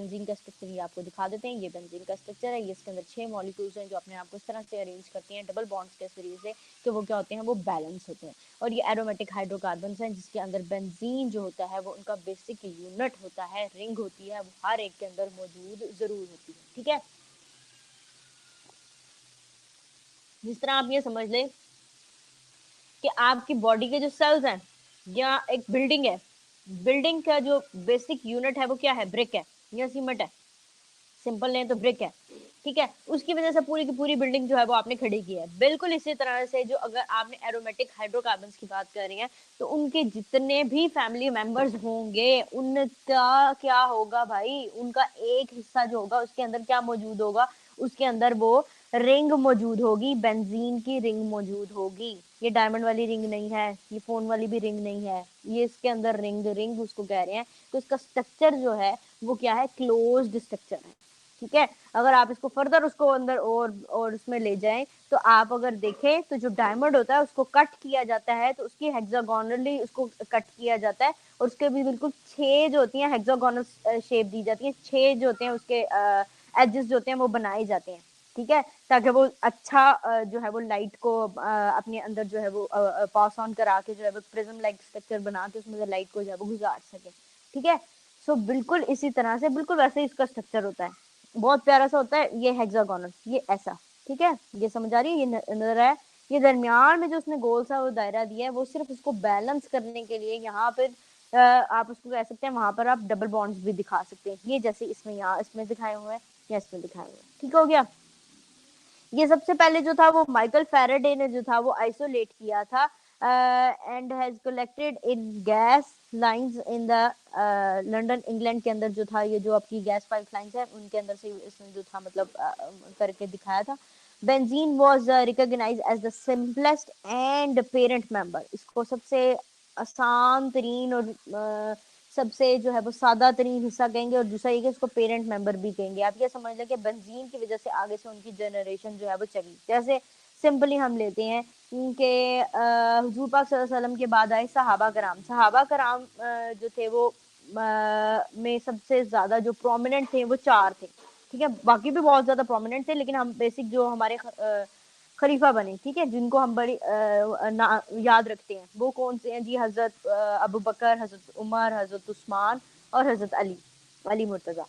Benzene का structure ये आपको दिखा देते हैं। ये बेंजीन का स्ट्रक्चर है, ये इसके अंदर 6 मॉलिक्यूल्स हैं जो अपने आप को इस तरह से अरेंज करती हैं डबल बॉन्ड्स के जरिए से कि वो क्या होते हैं, वो बैलेंस होते हैं। और ये एरोमेटिक हाइड्रोकार्बन्स हैं जिसके अंदर बेंजीन जो होता है वो उनका बेसिक यूनिट होता है, रिंग होती है, वो हर एक के अंदर मौजूद जरूर होती है। ठीक है, जिस तरह आप ये समझ लें कि आपकी बॉडी के जो सेल्स हैं या एक बिल्डिंग है, बिल्डिंग का जो बेसिक यूनिट है वो क्या है, ब्रिक है या सीमेंट है, सिंपल नहीं तो ब्रिक है। ठीक है, उसकी वजह से पूरी की पूरी बिल्डिंग जो है वो आपने खड़ी की है। बिल्कुल इसी तरह से जो अगर आपने एरोमेटिक हाइड्रोकार्बन्स की बात कर रही हैं तो उनके जितने भी फैमिली मेंबर्स होंगे उनका क्या होगा भाई, उनका एक हिस्सा जो होगा उसके अंदर क्या मौजूद होगा, उसके अंदर वो रिंग मौजूद होगी, बेंजीन की रिंग मौजूद होगी। ये डायमंड वाली रिंग नहीं है, ये फोन वाली भी रिंग नहीं है, ये इसके अंदर रिंग रिंग उसको कह रहे हैं। तो इसका स्ट्रक्चर जो है वो क्या है, क्लोज्ड स्ट्रक्चर है। ठीक है, अगर आप इसको फर्दर उसको अंदर और उसमें ले जाएं तो आप अगर देखें तो जो डायमंड होता है उसको कट किया जाता है तो उसकी हेक्सागोनली उसको कट किया जाता है और उसके भी बिल्कुल 6 जो होती हैं हेक्सागोनल शेप दी जाती है, 6 जो होते हैं उसके एजेस जो होते हैं वो बनाए जाते हैं। ठीक है, ताकि वो अच्छा जो है वो लाइट को अपने अंदर जो है वो पास ऑन करा के जो है वो प्रिज्म लाइक स्ट्रक्चर बना के उसमें लाइट को जो है वो गुजार सके। ठीक है, सो बिल्कुल इसी तरह से बिल्कुल वैसे ही इसका स्ट्रक्चर होता है, बहुत प्यारा सा होता है ये हेक्सागोनल, ये ऐसा। ठीक है, ये समझ आ रही है, ये नजर है, ये दरमियान में जो उसने गोल सा वो दायरा दिया है वो सिर्फ उसको बैलेंस करने के लिए, यहाँ पर आप उसको कह सकते हैं वहां पर आप डबल बॉन्ड्स भी दिखा सकते हैं, ये जैसे इसमें यहाँ इसमें दिखाए हुए हैं या इसमें दिखाए हुए हैं। ठीक हो गया, ये सबसे पहले जो था वो माइकल फैराडे ने जो था वो आइसोलेट किया था and has collected in gas lines in the London England के अंदर जो था, ये जो आपकी गैस पाइपलाइंस है उनके अंदर से इसने जो था मतलब करके दिखाया था। Benzene was recognised as the simplest and parent member, इसको सबसे आसान तरीन और सबसे जो है वो सादा तरीन हिस्सा कहेंगे और दूसरा ये कि उसको पेरेंट मेंबर भी कहेंगे। आप ये समझ लें कि बेंजीन की वजह से आगे से उनकी जनरेशन जो है वो चली। जैसे सिंपली हम लेते हैं कि हुजूर पाक सल्लल्लाहु अलैहि वसल्लम के बाद आए सहाबा कराम, सहाबा कराम जो थे वो में सबसे ज्यादा जो प्रोमिनेंट थे वो 4 थे। ठीक है, बाकी भी बहुत ज्यादा प्रोमिनेंट थे लेकिन हम बेसिक जो हमारे खलीफा बने, ठीक है, जिनको हम बड़ी याद रखते हैं वो कौन से हैं जी, हजरत अबू बकर, हजरत उमर, हजरत उस्मान और हजरत अली, अली मुर्तजा।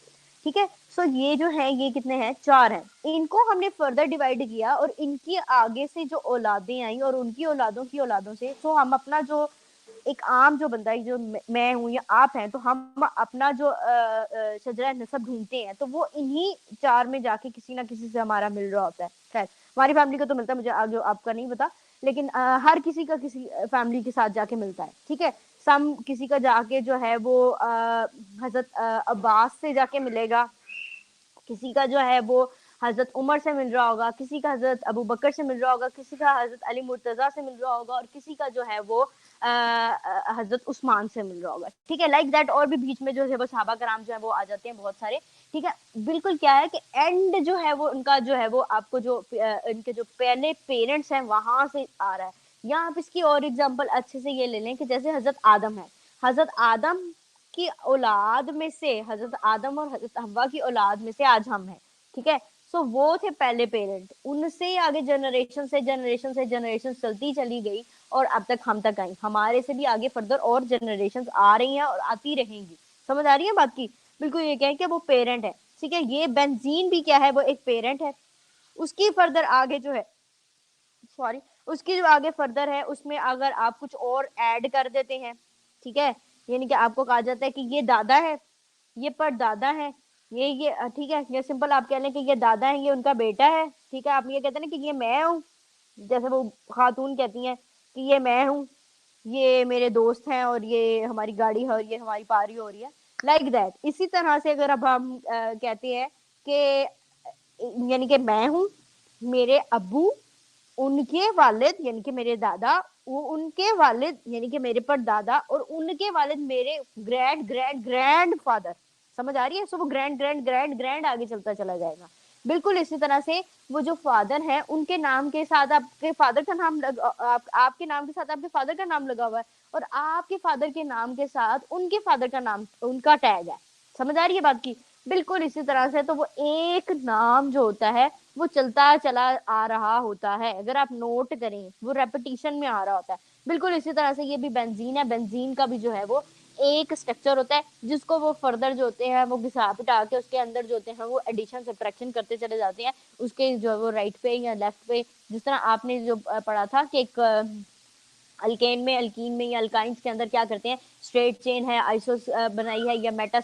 ठीक है, सो ये जो है ये कितने हैं, 4 हैं। इनको हमने फर्दर डिवाइड किया और इनकी आगे से जो औलादें आई और उनकी औलादों की औलादों से, तो हम अपना जो एक आम जो बंदा है जो मैं हूँ या आप हैं, तो हम अपना जो शजरा नसब ढूंढते हैं तो वो इन्हीं 4 में जाके किसी ना किसी से हमारा मिल रहा होता है। खैर हमारी फैमिली का तो मिलता है, मुझे जो आपका नहीं पता, लेकिन हर किसी का किसी फैमिली के साथ जाके मिलता है। ठीक है, सम किसी का जाके जो है वो हजरत अब्बास से जाके मिलेगा, किसी का जो है वो हजरत उमर से मिल रहा होगा, किसी का हजरत अबू बकर से मिल रहा होगा, किसी का हजरत अली मुर्तजा से मिल रहा होगा और किसी का जो है वो हजरत उस्मान से मिल रहा होगा। ठीक है, लाइक दैट और भी बीच में जो है वो सहाबा कराम जो है वो आ जाते हैं बहुत सारे। ठीक है, बिल्कुल क्या है कि एंड जो है वो उनका जो है वो आपको जो इनके जो पहले पेरेंट्स हैं वहां से आ रहा है। या आप इसकी और एग्जाम्पल अच्छे से ये ले लें कि जैसे हजरत आदम है, हजरत आदम की औलाद में से, हजरत आदम और हजरत हवा की औलाद में से आज हम हैं। ठीक है, सो वो थे पहले पेरेंट, उनसे आगे जनरेशन से जनरेशन से जनरेशन चलती चली गई और अब तक हम तक आई, हमारे से भी आगे फर्दर और जनरेशन आ रही हैं और आती रहेंगी। समझ आ रही है बात की, बिल्कुल ये कहें कि वो पेरेंट है। ठीक है, ये बेंजीन भी क्या है, वो एक पेरेंट है। उसकी फर्दर आगे जो है, सॉरी, उसकी जो आगे फर्दर है उसमें अगर आप कुछ और ऐड कर देते हैं, ठीक है, यानी कि आपको कहा जाता है कि ये दादा है, ये परदादा है, ये ठीक है, ये सिंपल आप कह लें कि ये दादा है, ये उनका बेटा है। ठीक है, आप ये कहते हैं ना कि ये मैं हूँ, जैसे वो खातून कहती हैं कि ये मैं हूँ, ये मेरे दोस्त हैं और ये हमारी गाड़ी है और ये हमारी पारी हो रही है, लाइक दैट। इसी तरह से अगर अब हम कहते हैं कि यानी कि मैं हूँ, मेरे अब्बू, उनके वालिद यानी कि मेरे दादा, वो उनके वालिद यानी कि मेरे परदादा और उनके वालिद मेरे ग्रैंड ग्रैंड ग्रैंड फादर। समझ आ रही है, सो वो ग्रैंड ग्रैंड ग्रैंड ग्रैंड आगे चलता चला जाएगा। बिल्कुल इसी तरह से वो जो फादर है उनके नाम के साथ आपके फादर का नाम आपके नाम के साथ आपके फादर का नाम लगा हुआ है और आपके फादर के नाम के साथ उनके फादर का नाम, उनका टैग है। समझ आ रही है बात की, बिल्कुल इसी तरह से, तो वो एक नाम जो होता है वो चलता चला आ रहा होता है, अगर आप नोट करें वो रेपिटेशन में आ रहा होता है। बिल्कुल इसी तरह से ये भी बेंजीन है, बेंजीन का भी जो है वो एक स्ट्रक्चर होता है जिसको वो फर्दर जो होते हैं वो घिसा पिटा के उसके अंदर जो होते हैं वो एडिशन सब्ट्रैक्शन करते चले जाते हैं उसके जो है वो राइट पे या लेफ्ट पे। जिस तरह आपने जो पढ़ा था कि एक अल्केन में, अल्कीन में या अल्काइंस के अंदर क्या करते हैं, स्ट्रेट चेन है, आइसोस बनाई है या मेटा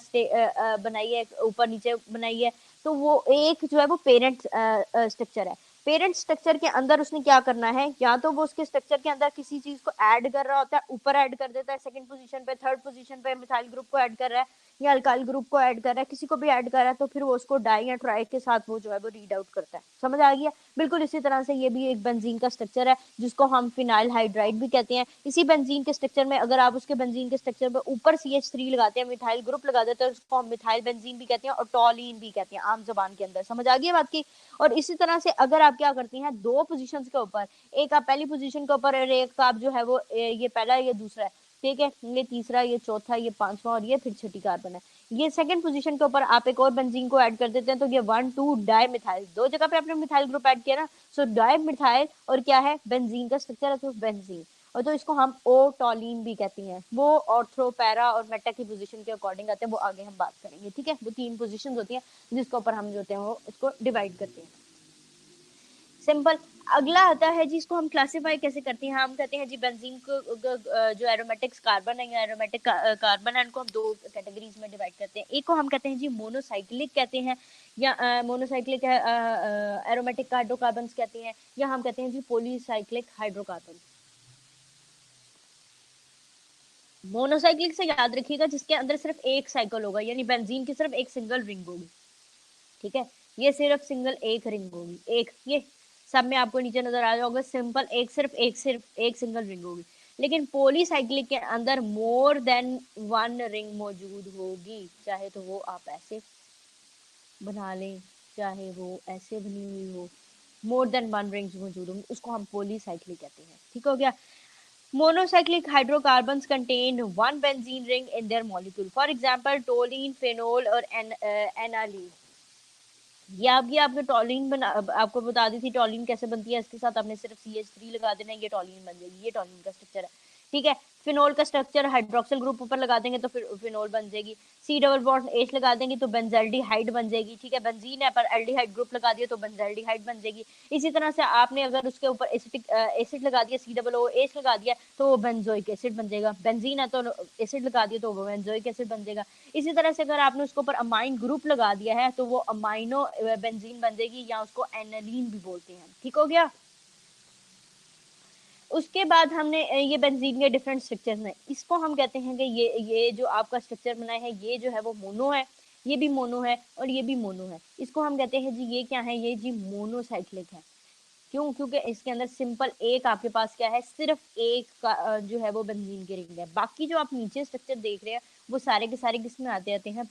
बनाई है, ऊपर नीचे बनाई है, तो वो एक जो है वो पेरेंट स्ट्रक्चर है। पेरेंट स्ट्रक्चर के अंदर उसने क्या करना है, या तो वो उसके स्ट्रक्चर के अंदर किसी चीज को ऐड कर रहा होता है, ऊपर ऐड कर देता है सेकंड पोजीशन पे, थर्ड पोजीशन पे मिथाइल ग्रुप को ऐड कर रहा है या अल्काइल ग्रुप को ऐड कर रहा है, किसी को भी ऐड कर रहा है, तो फिर वो उसको डाई या ट्राई के साथ वो जो है वो रीड आउट करता है। समझ आ गया? बिल्कुल इसी तरह से ये भी एक बेंजीन का स्ट्रक्चर है जिसको हम फिनाइल हाइड्राइड भी कहते हैं। इसी बेंजीन के स्ट्रक्चर में अगर आप उसके बेंजीन के स्ट्रक्चर में ऊपर CH3 लगाते हैं, मिथाइल ग्रुप लगा देते हैं, उसको हम मिथाइल बेंजीन भी कहते हैं और टॉलीन भी कहते हैं आम जबान के अंदर। समझ आ गई बात की? और इसी तरह से अगर आप क्या करती हैं, दो पोजिशन के ऊपर, एक आप पहली पोजिशन के ऊपर और एक आप जो है वो ये पहला ये दूसरा है, ठीक है, ये तीसरा, ये चौथा, ये पांचवा और ये फिर छठी कार्बन है, ये सेकंड पोजीशन के ऊपर आप एक और बेंजीन को ऐड कर देते हैं, तो ये 1,2 डाई मिथाइल, दो जगह पे आपने मिथाइल ग्रुप ऐड किया ना, सो डाई मिथाइल और क्या है, बेंजीन का स्ट्रक्चर है, तो बेंजीन। और तो इसको हम ओ टॉलिन भी कहते हैं। वो ऑर्थो, पैरा और मेटा की पोजीशन के अकॉर्डिंग आते हैं, वो आगे हम बात करेंगे, ठीक है। वो तीन पोजीशन होती हैं जिसके ऊपर हम जो होते हैं वो इसको डिवाइड करते हैं। सिंपल। अगला आता है जिसको हम क्लासिफाई कैसे करते हैं, हम कहते हैं जी बेंजीन को जो एरोमेटिक्स कार्बन है या एरोमेटिक कार्बन है, इनको हम दो कैटेगरीज में डिवाइड करते हैं। एक को हम कहते हैं जी मोनोसाइक्लिक कहते हैं, या मोनोसाइक्लिक एरोमेटिक हाइड्रोकार्बन कहते हैं, या हम कहते हैं जी पॉलीसाइक्लिक हाइड्रोकार्बन। मोनोसाइक्लिक से याद रखिएगा जिसके अंदर सिर्फ एक साइकिल होगा, यानी बेंजीन की सिर्फ एक सिंगल रिंग होगी, ठीक है। ये सिर्फ सिंगल एक रिंग होगी, एक, ये सब में आपको नीचे नजर आ जाओगे, सिंपल एक, सिर्फ एक सिंगल रिंग होगी। लेकिन पॉलीसाइक्लिक के अंदर मोर देन वन रिंग मौजूद होगी, चाहे तो वो आप ऐसे बना लें, चाहे वो ऐसे बनी हुई हो, मोर देन वन रिंग्स मौजूद होंगी, उसको हम पॉलीसाइक्लिक कहते हैं, ठीक हो गया। Monocyclic hydrocarbons contain one benzene ring in their molecule. For example, toluene, phenol और aniline। ये आपके टॉलिन बना, आपको बता दी थी टॉलिन कैसे बनती है, इसके साथ आपने सिर्फ CH3 लगा देना है, ये टॉलिन बन जाएगी, ये टॉलिन का स्ट्रक्चर है, ठीक है। फिनोल का स्ट्रक्चर हाइड्रोक्सिल ग्रुप ऊपर लगा देंगे तो फिर फिनोल बन जाएगी, C डबल बॉन्ड H लगा देंगे तो बेंजल्डिहाइड बन जाएगी, ठीक है। बेंजीन है पर एल्डिहाइड ग्रुप लगा दिया तो बेंजल्डिहाइड बन जाएगी। इसी तरह से आपने अगर उसके ऊपर एसिटिक एसिड लगा दिया, COOH लगा दिया तो वो बेंजोइक एसिड बन जाएगा। बेंजीन है तो एसिड लगा दिया तो वो बेंजोइक एसिड बन जाएगा। इसी तरह से अगर आपने उसके ऊपर अमाइन ग्रुप लगा दिया है तो वो अमाइनो बेंजीन बन जाएगी, या उसको एनालीन भी बोलते हैं, ठीक हो गया। उसके बाद हमने ये बेंजीन के डिफरेंट स्ट्रक्चर्स हैं, इसको हम कहते हैं कि ये जो आपका स्ट्रक्चर बना है ये जो है वो मोनो है, ये भी मोनो है और ये भी मोनो है, इसको हम कहते हैं जी ये क्या है, ये जी मोनोसाइक्लिक है। क्यों? क्योंकि इसके अंदर सिंपल एक आपके पास क्या है, सिर्फ एक का जो है वो बेंजीन की रिंग है। बाकी जो आप नीचे स्ट्रक्चर देख रहे हैं वो सारे के सारे किस में आते आते हैं,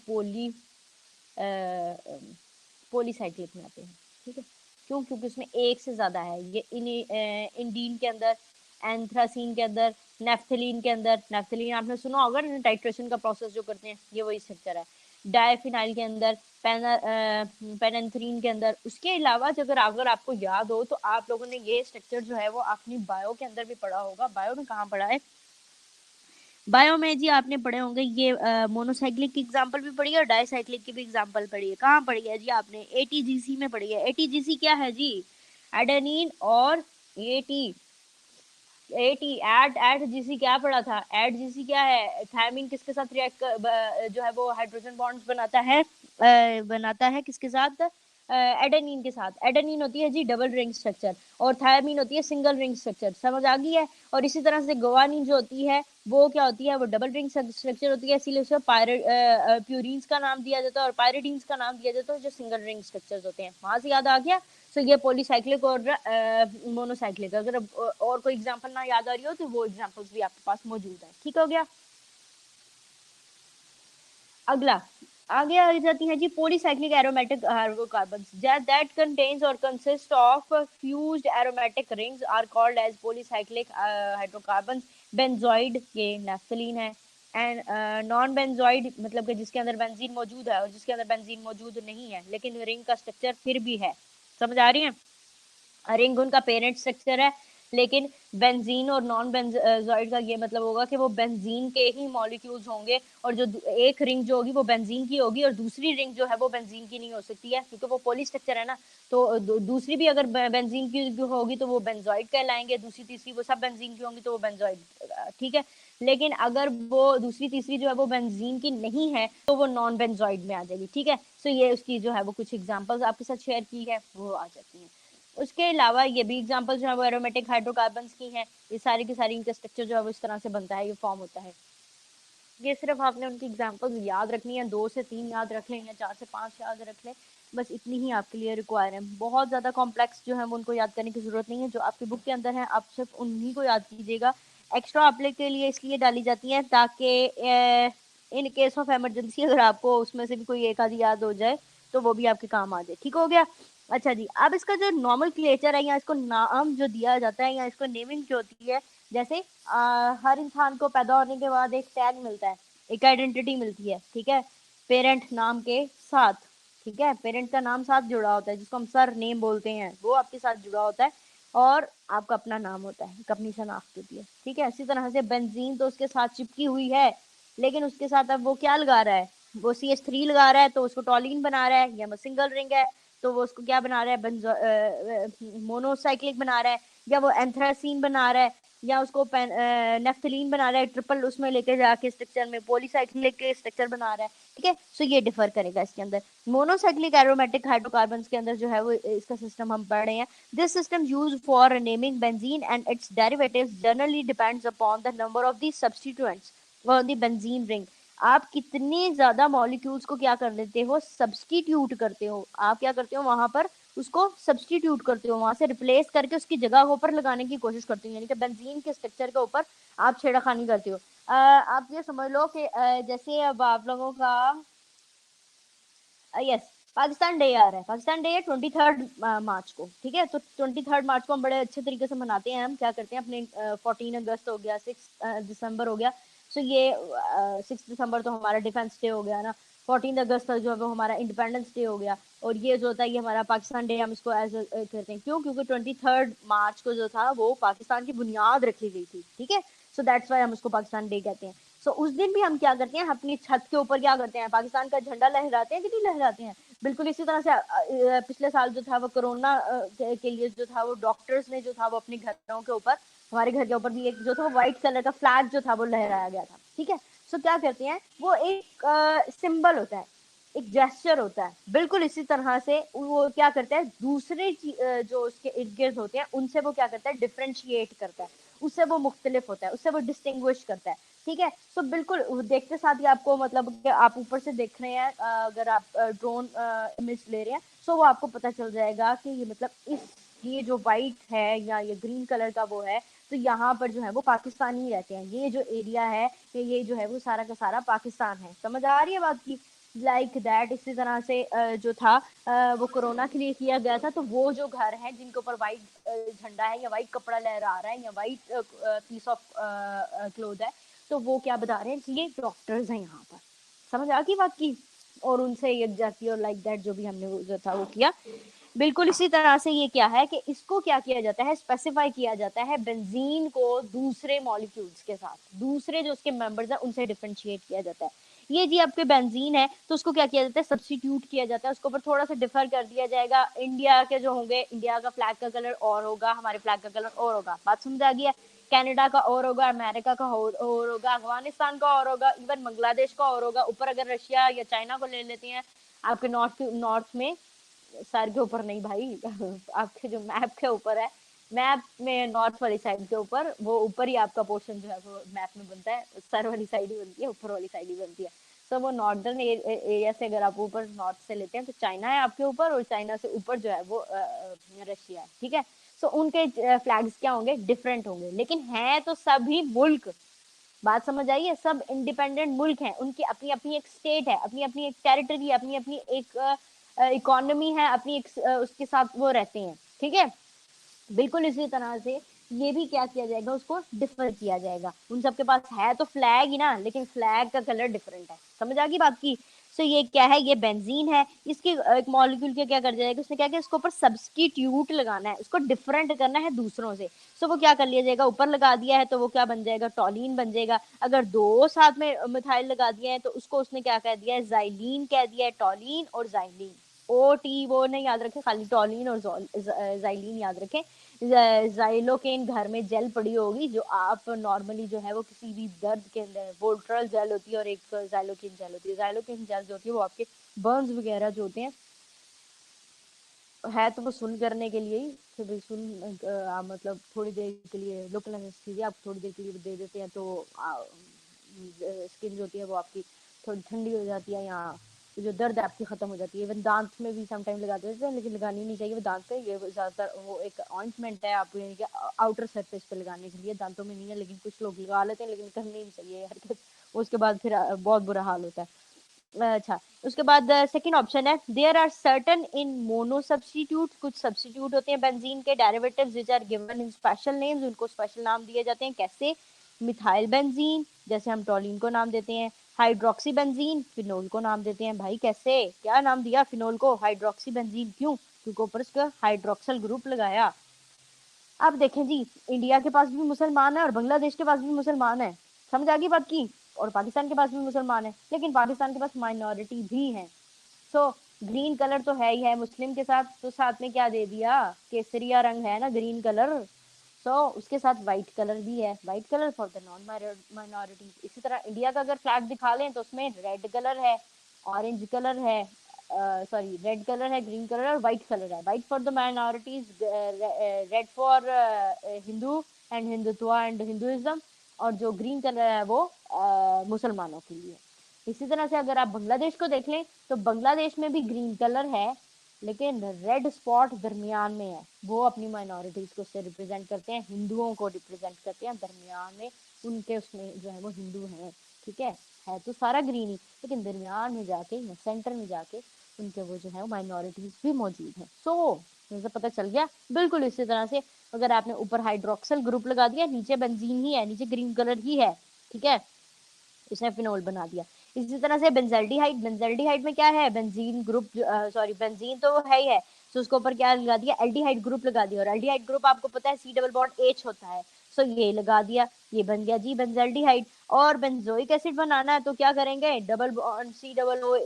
पॉलीसाइक्लिक में आते हैं, ठीक है। क्यों? क्योंकि उसमें एक से ज्यादा है, ये इंडीन के अंदर, एंथ्रासीन के अंदर, नेफ्थलीन के अंदर, नेफ्थलीन आपने सुना होगा ना, टाइट्रेशन का प्रोसेस जो करते हैं, ये वही स्ट्रक्चर है। डायफिनाइल के अंदर, पेनेंथ्रीन के अंदर। उसके अलावा अगर आपको याद हो तो आप लोगों ने ये स्ट्रक्चर जो है वो अपनी बायो के अंदर भी पढ़ा होगा। बायो में कहाँ पढ़ा है? बायो में जी आपने पढ़े होंगे, ये मोनोसाइक्लिक की एग्जांपल भी पढ़ी है और डाईसाइक्लिक की भी एग्जांपल पढ़ी है। कहाँ पढ़ी है जी आपने? ATGC में पढ़ी है। ATGC क्या है जी? एडेनिन और एटी, एटी एड एड जीसी क्या पढ़ा था? एड जीसी क्या है? थायमिन किसके साथ रिएक्ट जो है वो हाइड्रोजन बॉन्ड्स बनाता है, बनाता है किसके साथ? एडेनिन के साथ। एडेनिन होती है जी डबल रिंग स्ट्रक्चर और थायमिन होती है सिंगल रिंग स्ट्रक्चर। समझ आ गई है? और इसी तरह से गुआनिन जो होती है वो क्या होती है? वो डबल रिंग स्ट्रक्चर होती है, इसीलिए उसे प्यूरिन्स का नाम दिया जाता है और पायरिडीन्स का नाम दिया जाता है, जो सिंगल रिंग स्ट्रक्चर्स होते हैं। वहां से याद आ गया? सो ये पॉलीसाइक्लिक और मोनोसाइक्लिक। अगर और कोई एग्जांपल ना याद आ रही हो तो वो एग्जांपल्स भी आपके पास मौजूद है, ठीक हो गया। अगला आगे आ जाती है जी polycyclic aromatic hydrocarbons that contains और consist of fused aromatic rings are called as polycyclic hydrocarbons. Benzenoid, ये नेफ्थलीन है। एंड नॉन बेंजोइड मतलब कि जिसके अंदर बेंजीन मौजूद है और जिसके अंदर बेंजीन मौजूद नहीं है, लेकिन रिंग का स्ट्रक्चर फिर भी है। समझ आ रही है? रिंग उनका पेरेंट स्ट्रक्चर है, लेकिन बेंजीन और नॉन बेंजोइड का ये मतलब होगा कि वो बेंजीन के ही मॉलिक्यूल्स होंगे, और जो एक रिंग जो होगी वो बेंजीन की होगी और दूसरी रिंग जो है वो बेंजीन की नहीं हो सकती है, क्योंकि वो पॉली स्ट्रक्चर है ना। तो दूसरी भी अगर बेंजीन की होगी तो वो बेंजोइड कहलाएंगे, दूसरी तीसरी वो सब बेंजीन की होंगी तो वो बेंजोइड, ठीक है। लेकिन अगर वो दूसरी तीसरी जो है वो बेंजीन की नहीं है तो वो नॉन बेंजोइड में आ जाएगी, ठीक है। सो ये उसकी जो है वो कुछ एग्जांपल्स आपके साथ शेयर की है, वो आ जाती हैं। उसके अलावा ये भी एग्जांपल जो है वो एरोमेटिक हाइड्रोकार्बन्स की हैं। ये सारी की सारी इनका स्ट्रक्चर जो है वो इस तरह से बनता है, ये फॉर्म होता है। ये सिर्फ आपने उनकी एग्जांपल्स याद रखनी है, 2 से 3 याद रख लें या 4 से 5 याद रख लें, बस इतनी ही आपके लिए रिक्वायर है। बहुत ज़्यादा कॉम्प्लेक्स जो है वो उनको याद करने की ज़रूरत नहीं है। जो आपकी बुक के अंदर है आप सिर्फ उन्हीं को याद कीजिएगा। एक्स्ट्रा आपके के लिए इसलिए डाली जाती हैं ताकि इन केस ऑफ इमरजेंसी अगर आपको उसमें से भी कोई एक आधी याद हो जाए तो वो भी आपके काम आ जाए। ठीक हो गया? अच्छा जी, अब इसका जो नॉर्मल क्रिएचर है या इसको नाम जो दिया जाता है या इसको नेमिंग जो होती है, जैसे हर इंसान को पैदा होने के बाद एक टैग मिलता है, एक आइडेंटिटी मिलती है, ठीक है, पेरेंट नाम के साथ। ठीक है, पेरेंट का नाम साथ जुड़ा होता है जिसको हम सर नेम बोलते हैं, वो आपके साथ जुड़ा होता है और आपका अपना नाम होता है, एक अपनी शनाख्त होती है। ठीक है, इसी तरह से बेंजीन तो उसके साथ चिपकी हुई है, लेकिन उसके साथ अब वो क्या लगा रहा है, वो CH3 लगा रहा है तो उसको टॉलिन बना रहा है, या सिंगल रिंग है तो वो उसको क्या बना रहा है, मोनोसाइक्लिक बना रहा है, या वो एंथ्रासीन बना रहा है, या उसको नेफ्थलीन बना रहा है, ट्रिपल उसमें लेके जाके स्ट्रक्चर में पॉलीसाइक्लिक के स्ट्रक्चर बना रहा है। ठीक है, सो ये डिफर करेगा इसके अंदर। मोनोसाइक्लिक एरोमेटिक हाइड्रोकार्बन्स के अंदर जो है वो इसका सिस्टम हम पढ़ रहे हैं। This system used for naming benzene and it's derivatives generally depends upon the number of the substituents on the benzene ring. आप कितने ज्यादा मॉलिक्यूल्स को क्या कर लेते हो, सब्स्टिट्यूट करते हो। आप क्या करते हो वहां पर, उसको सब्स्टिट्यूट करते हो, वहां से रिप्लेस करके उसकी जगह के ऊपर लगाने की कोशिश करते हो, यानी कि बेंजीन के स्ट्रक्चर के ऊपर आप छेड़खानी करते हो। आप ये समझ लो कि जैसे अब आप लोगों का यस पाकिस्तान डे आ रहा है, पाकिस्तान डे है 23 मार्च को। ठीक है, तो 23 मार्च को हम बड़े अच्छे तरीके से मनाते हैं। हम क्या करते हैं, अपने 14 अगस्त हो गया, 6 दिसंबर हो गया, सो ये 6 दिसंबर तो हमारा डिफेंस डे हो गया ना, 14 अगस्त जो है वो हमारा इंडिपेंडेंस डे हो गया, और ये जो होता है ये हमारा पाकिस्तान डे हम इसको एज करते हैं। क्यों? क्योंकि 23 मार्च को जो था वो पाकिस्तान की बुनियाद रखी गई थी। ठीक है, सो दैट्स वाई हम उसको पाकिस्तान डे कहते हैं। सो उस दिन भी हम क्या करते हैं, अपनी छत के ऊपर क्या करते हैं, पाकिस्तान का झंडा लहराते हैं कि नहीं लहराते हैं। बिल्कुल इसी तरह से पिछले साल जो था वो कोरोना के लिए जो था वो डॉक्टर्स ने जो था वो अपने घरों के ऊपर, हमारे घर के ऊपर भी एक जो था व्हाइट कलर का फ्लैग जो था वो लहराया गया था। ठीक है, सो क्या करते हैं, वो एक सिंबल होता है, एक जेस्चर होता है। बिल्कुल इसी तरह से वो क्या करता है, दूसरे जो उसके इर्द गिर्द होते हैं उनसे वो क्या करता है, डिफ्रेंशिएट करता है, उससे वो मुख्तलिफ होता है, उससे वो डिस्टिंग्विश करता है। ठीक है, सो बिल्कुल देखते साथ ही आपको मतलब कि आप ऊपर से देख रहे हैं, अगर आप ड्रोन इमेज ले रहे हैं, सो वो आपको पता चल जाएगा कि ये मतलब इस ये जो वाइट है या ये ग्रीन कलर का वो है, तो यहाँ पर जो है वो पाकिस्तानी रहते हैं। ये जो एरिया है ये जो है वो सारा का सारा पाकिस्तान है। समझ आ रही है बात की? लाइक दैट इसी तरह से जो था वो कोरोना के लिए किया गया था। तो वो जो घर है जिनके ऊपर वाइट झंडा है या वाइट कपड़ा लहरा रहा है या वाइट पीस ऑफ क्लोथ है, तो वो क्या बता रहे हैं कि ये डॉक्टर्स हैं यहाँ पर। समझ आ गई बात की? और उनसे एग्जैक्टली और लाइक दैट जो भी हमने जो था वो किया। बिल्कुल इसी तरह से ये क्या है कि इसको क्या किया जाता है, स्पेसिफाई किया जाता है बेंजीन को दूसरे मॉलिक्यूल्स के साथ, दूसरे जो उसके मेंबर्स हैं उनसे डिफरेंशिएट किया जाता है। ये जी आपके बेंजीन है तो उसको क्या किया जाता है, सब्स्टिट्यूट किया जाता है, उसके ऊपर थोड़ा सा डिफर कर दिया जाएगा। इंडिया के जो होंगे, इंडिया का फ्लैग का कलर और होगा, हमारे फ्लैग का कलर और होगा। बात समझ आ गई है? कनाडा का और होगा, अमेरिका का और होगा, अफगानिस्तान का और होगा, इवन बांग्लादेश का और होगा। ऊपर अगर रशिया या चाइना को ले लेते हैं, आपके नॉर्थ में, सर के ऊपर नहीं भाई आपके जो मैप के ऊपर है, मैप में नॉर्थ वाली साइड के ऊपर, वो ऊपर ही आपका पोर्शन जो है वो मैप में बनता है, सर वाली साइड ही बनती है, ऊपर वाली साइड ही बनती है। तो वो नॉर्दर्न एरिया से अगर आप ऊपर नॉर्थ से लेते हैं तो चाइना है आपके ऊपर, और चाइना से ऊपर जो है वो रशिया है। ठीक है, सो उनके फ्लैग्स क्या होंगे, डिफरेंट होंगे, लेकिन हैं तो सभी मुल्क। बात समझ आई है? सब इंडिपेंडेंट मुल्क हैं, उनकी अपनी अपनी एक स्टेट है, अपनी अपनी एक टेरिटरी, अपनी अपनी एक इकोनॉमी है, अपनी एक उसके साथ वो रहते हैं। ठीक है, बिल्कुल इसी तरह से ये भी क्या किया जाएगा, उसको डिफर किया जाएगा। उन सबके पास है तो फ्लैग ही ना, लेकिन फ्लैग का कलर डिफरेंट है। समझ आ गई बात की। सो ये क्या है, ये बेंजीन है। इसके एक मॉलिक्यूल के क्या कर जाएगा, उसने क्या किया, इसके ऊपर सब्स्टिट्यूट लगाना है, उसको डिफरेंट करना है दूसरों से। सो वो क्या कर लिया जाएगा, ऊपर लगा दिया है तो वो क्या बन जाएगा, टॉलिन बन जाएगा। अगर दो साथ में मिथाइल लगा दिया है तो उसको उसने क्या कह दिया है, जाइलीन कह दिया है। टॉलिन और जाइलीन, ओ टी वो नहीं याद रखे, खाली टॉलिन और जाइलीन याद रखें। जाइलोकेन घर में जेल पड़ी होगी, जो आप नॉर्मली जो है वो किसी भी दर्द के अंदर, वोल्ट्रल जेल होती है और एक जाइलोकेन जेल होती है। जाइलोकेन जेल जो होती है वो आपके बर्न्स वगैरह जो होते हैं, है तो वो सुन करने के लिए ही, फिर भी सुन मतलब थोड़ी देर के लिए लोकल एनेस्थीसिया आप थोड़ी देर के लिए दे देते हैं, तो स्किन जो होती है वो आपकी थोड़ी ठंडी हो जाती है, या जो दर्द है आपकी खत्म हो जाती है। इवन दांत में भी समटाइम लगा देते हैं, लेकिन लगानी नहीं चाहिए वो दांत पे। ये ज्यादातर वो एक ऑइंटमेंट है आप आउटर सरफेस पे लगाने के लिए, दांतों में नहीं है, लेकिन कुछ लोग लगा लेते हैं, लेकिन करनी नहीं चाहिए हरकत। उसके बाद फिर बहुत बुरा हाल होता है। अच्छा, उसके बाद सेकंड ऑप्शन है, there are certain in mono substitute, कुछ सब्स्टिट्यूट होते हैं बेंजीन के derivatives which are given in special names, उनको स्पेशल नाम दिए जाते हैं। कैसे, मिथाइल बेंजीन, जैसे हम टोलिन को नाम देते हैं। हाइड्रोक्सी बेंजीन, फिनोल को नाम देते हैं। भाई कैसे, क्या नाम दिया फिनोल को हाइड्रोक्सी बेंजीन, क्यों? क्योंकि ऊपर उसका हाइड्रोक्सल ग्रुप लगाया। अब देखें जी, इंडिया के पास भी मुसलमान है और बांग्लादेश के पास भी मुसलमान है। समझ आ गई बात की। और पाकिस्तान के पास भी मुसलमान है, लेकिन पाकिस्तान के पास माइनॉरिटी भी है। सो ग्रीन कलर तो है ही है मुस्लिम के साथ, तो साथ में क्या दे दिया, केसरिया रंग है ना ग्रीन कलर। सो उसके साथ व्हाइट कलर भी है, white colour for the non minority. इसी तरह इंडिया का अगर फ्लैग दिखा लें तो उसमें रेड कलर है, ऑरेंज कलर है, सॉरी रेड कलर है, ग्रीन कलर है और व्हाइट कलर है। White for the minorities, red for Hindu and Hindutva and Hinduism, और जो ग्रीन कलर है वो मुसलमानों के लिए। इसी तरह से अगर आप बांग्लादेश को देख लें तो बांग्लादेश में भी ग्रीन कलर है, लेकिन रेड स्पॉट दरमियान में है, वो अपनी माइनॉरिटीज को से रिप्रेजेंट करते हैं, हिंदुओं को रिप्रेजेंट करते हैं दरमियान में। उनके उसमें जो है वो हिंदू हैं, ठीक है तो सारा ग्रीन ही, लेकिन दरमियान में जाके या सेंटर में जाके उनके वो जो है वो माइनॉरिटीज भी मौजूद हैं। सो मुझे पता चल गया। बिल्कुल इसी तरह से अगर आपने ऊपर हाइड्रोक्सल ग्रुप लगा दिया, नीचे बेंजीन ही है, नीचे ग्रीन कलर ही है, ठीक है, इसने फिनोल बना दिया। इसी तरह से बेंजल्डिहाइड, बेंजल्डिहाइड में क्या है, बेंजीन ग्रुप, सॉरी बेंजीन तो है ही है, तो उसके ऊपर क्या लगा दिया, एल्डिहाइड ग्रुप लगा दिया। और एल्डिहाइड ग्रुप आपको पता है सी डबल बॉन्ड एच होता है, सो ये लगा दिया, ये बन गया जी बेंजल्डिहाइड। और बेंजोइक एसिड बनाना है तो क्या करेंगे, double bond C double O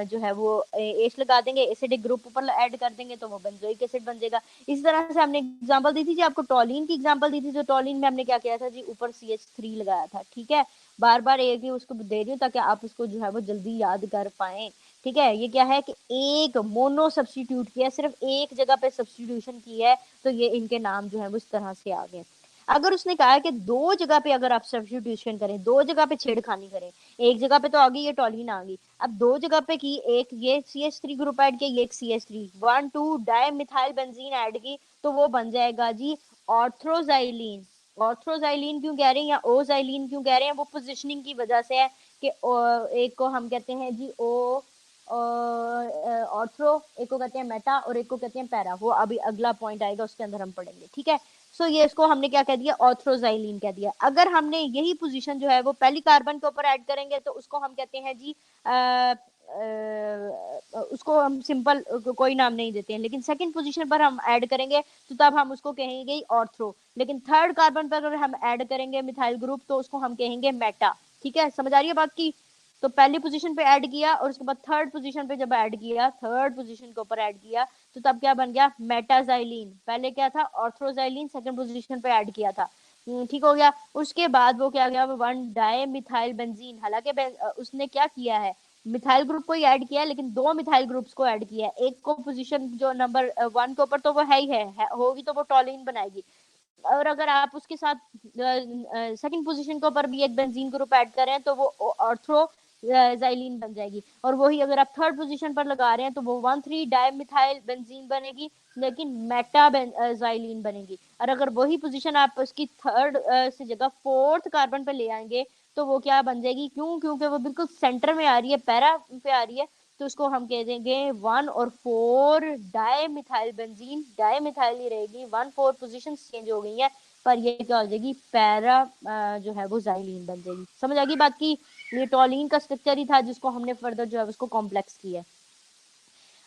जो है वो एच लगा देंगे, एसिडिक ग्रुप ऊपर ऐड कर देंगे तो वो बेंजोइक एसिड बन जाएगा। इस तरह से हमने एग्जांपल दी थी जी, आपको टॉलिन की एग्जांपल दी थी, जो टॉलिन में हमने क्या किया था जी, ऊपर CH3 लगाया था, ठीक है। बार बार एक ही उसको दे रही हूँ ताकि आप उसको जो है वो जल्दी याद कर पाए, ठीक है। ये क्या है कि एक मोनो सब्स्टिट्यूट किया, सिर्फ एक जगह पे सब्स्टिट्यूशन की है, तो ये इनके नाम जो है वो इस तरह से आ गए। अगर उसने कहा है कि दो जगह पे अगर आप सब्स्टिट्यूशन करें, दो जगह पे छेड़खानी करें, एक जगह पे तो आ गई ये टॉलिन आ गई, अब दो जगह पे की, एक ये CH3 ग्रुप ऐड किया, ये एक CH3 1 2 dimethyl benzene add की, तो वो बन जाएगा जी ऑर्थ्रोजाइलिन। ऑर्थ्रोजाइलिन क्यों कह रहे हैं या ओजाइलिन क्यों कह रहे हैं, वो पोजिशनिंग की वजह से है कि एक को हम कहते हैं जी ओ ऑर्थ्रो, एक को कहते हैं मेटा और एक को कहते हैं पैरा। वो अभी अगला पॉइंट आएगा उसके अंदर हम पढ़ेंगे, ठीक है। सो ये इसको हमने क्या कह दिया, ऑर्थ्रोजाइलिन कह दिया। अगर हमने यही पोजीशन जो है वो पहली कार्बन के ऊपर ऐड करेंगे तो उसको हम कहते हैं जी उसको हम सिंपल कोई नाम नहीं देते हैं, लेकिन सेकंड पोजीशन पर हम ऐड करेंगे तो तब हम उसको कहेंगे ऑर्थ्रो। लेकिन थर्ड कार्बन पर अगर हम ऐड करेंगे मिथाइल ग्रुप तो उसको हम कहेंगे मेटा, ठीक है। समझ आ रही है बात की। तो पहली पोजीशन पे ऐड किया और उसके बाद थर्ड पोजीशन पे जब ऐड किया, थर्ड पोजीशन के ऊपर ऐड किया, तो तब क्या बन गया, मेटाजाइलिन। पहले क्या था, ऑर्थ्रोजाइलिन, सेकंड पोजीशन पे ऐड किया था, ठीक हो गया। उसके बाद वो क्या गया, 1 डाई मिथाइल बेंजीन। हालांकि उसने क्या किया है, मिथाइल ग्रुप को ही ऐड किया है, लेकिन दो मिथाइल ग्रुप्स को ऐड किया है। एक को पोजीशन जो नंबर 1 के ऊपर तो वो है ही है, होगी तो वो टॉलिन बनाएगी। और अगर आप उसके साथ सेकंड पोजीशन के ऊपर भी एक बेंजीन ग्रुप ऐड करें तो वो ऑर्थ्रो जाइलिन बन जाएगी। और वही अगर आप थर्ड पोजीशन पर लगा रहे हैं तो वो 1 3 डाई मिथाइल बेंजीन बनेगी, लेकिन मेटा जाइलिन बनेगी। और अगर वही पोजीशन आप उसकी थर्ड से जगह फोर्थ कार्बन पे ले आएंगे तो वो क्या बन जाएगी, क्यों, क्योंकि वो बिल्कुल सेंटर में आ रही है, पैरा पे आ रही है, तो उसको हम कह देंगे 1 और 4 dimethyl benzene, dimethyl ही रहेगी, 1-4 पोजीशन चेंज हो गई है, पर ये क्या हो जाएगी, पैरा जो है वो जाइलीन बन जाएगी। समझ आ गई बात की? ये टॉलिन का स्ट्रक्चर ही था जिसको हमने फर्दर जो है उसको कॉम्प्लेक्स किया।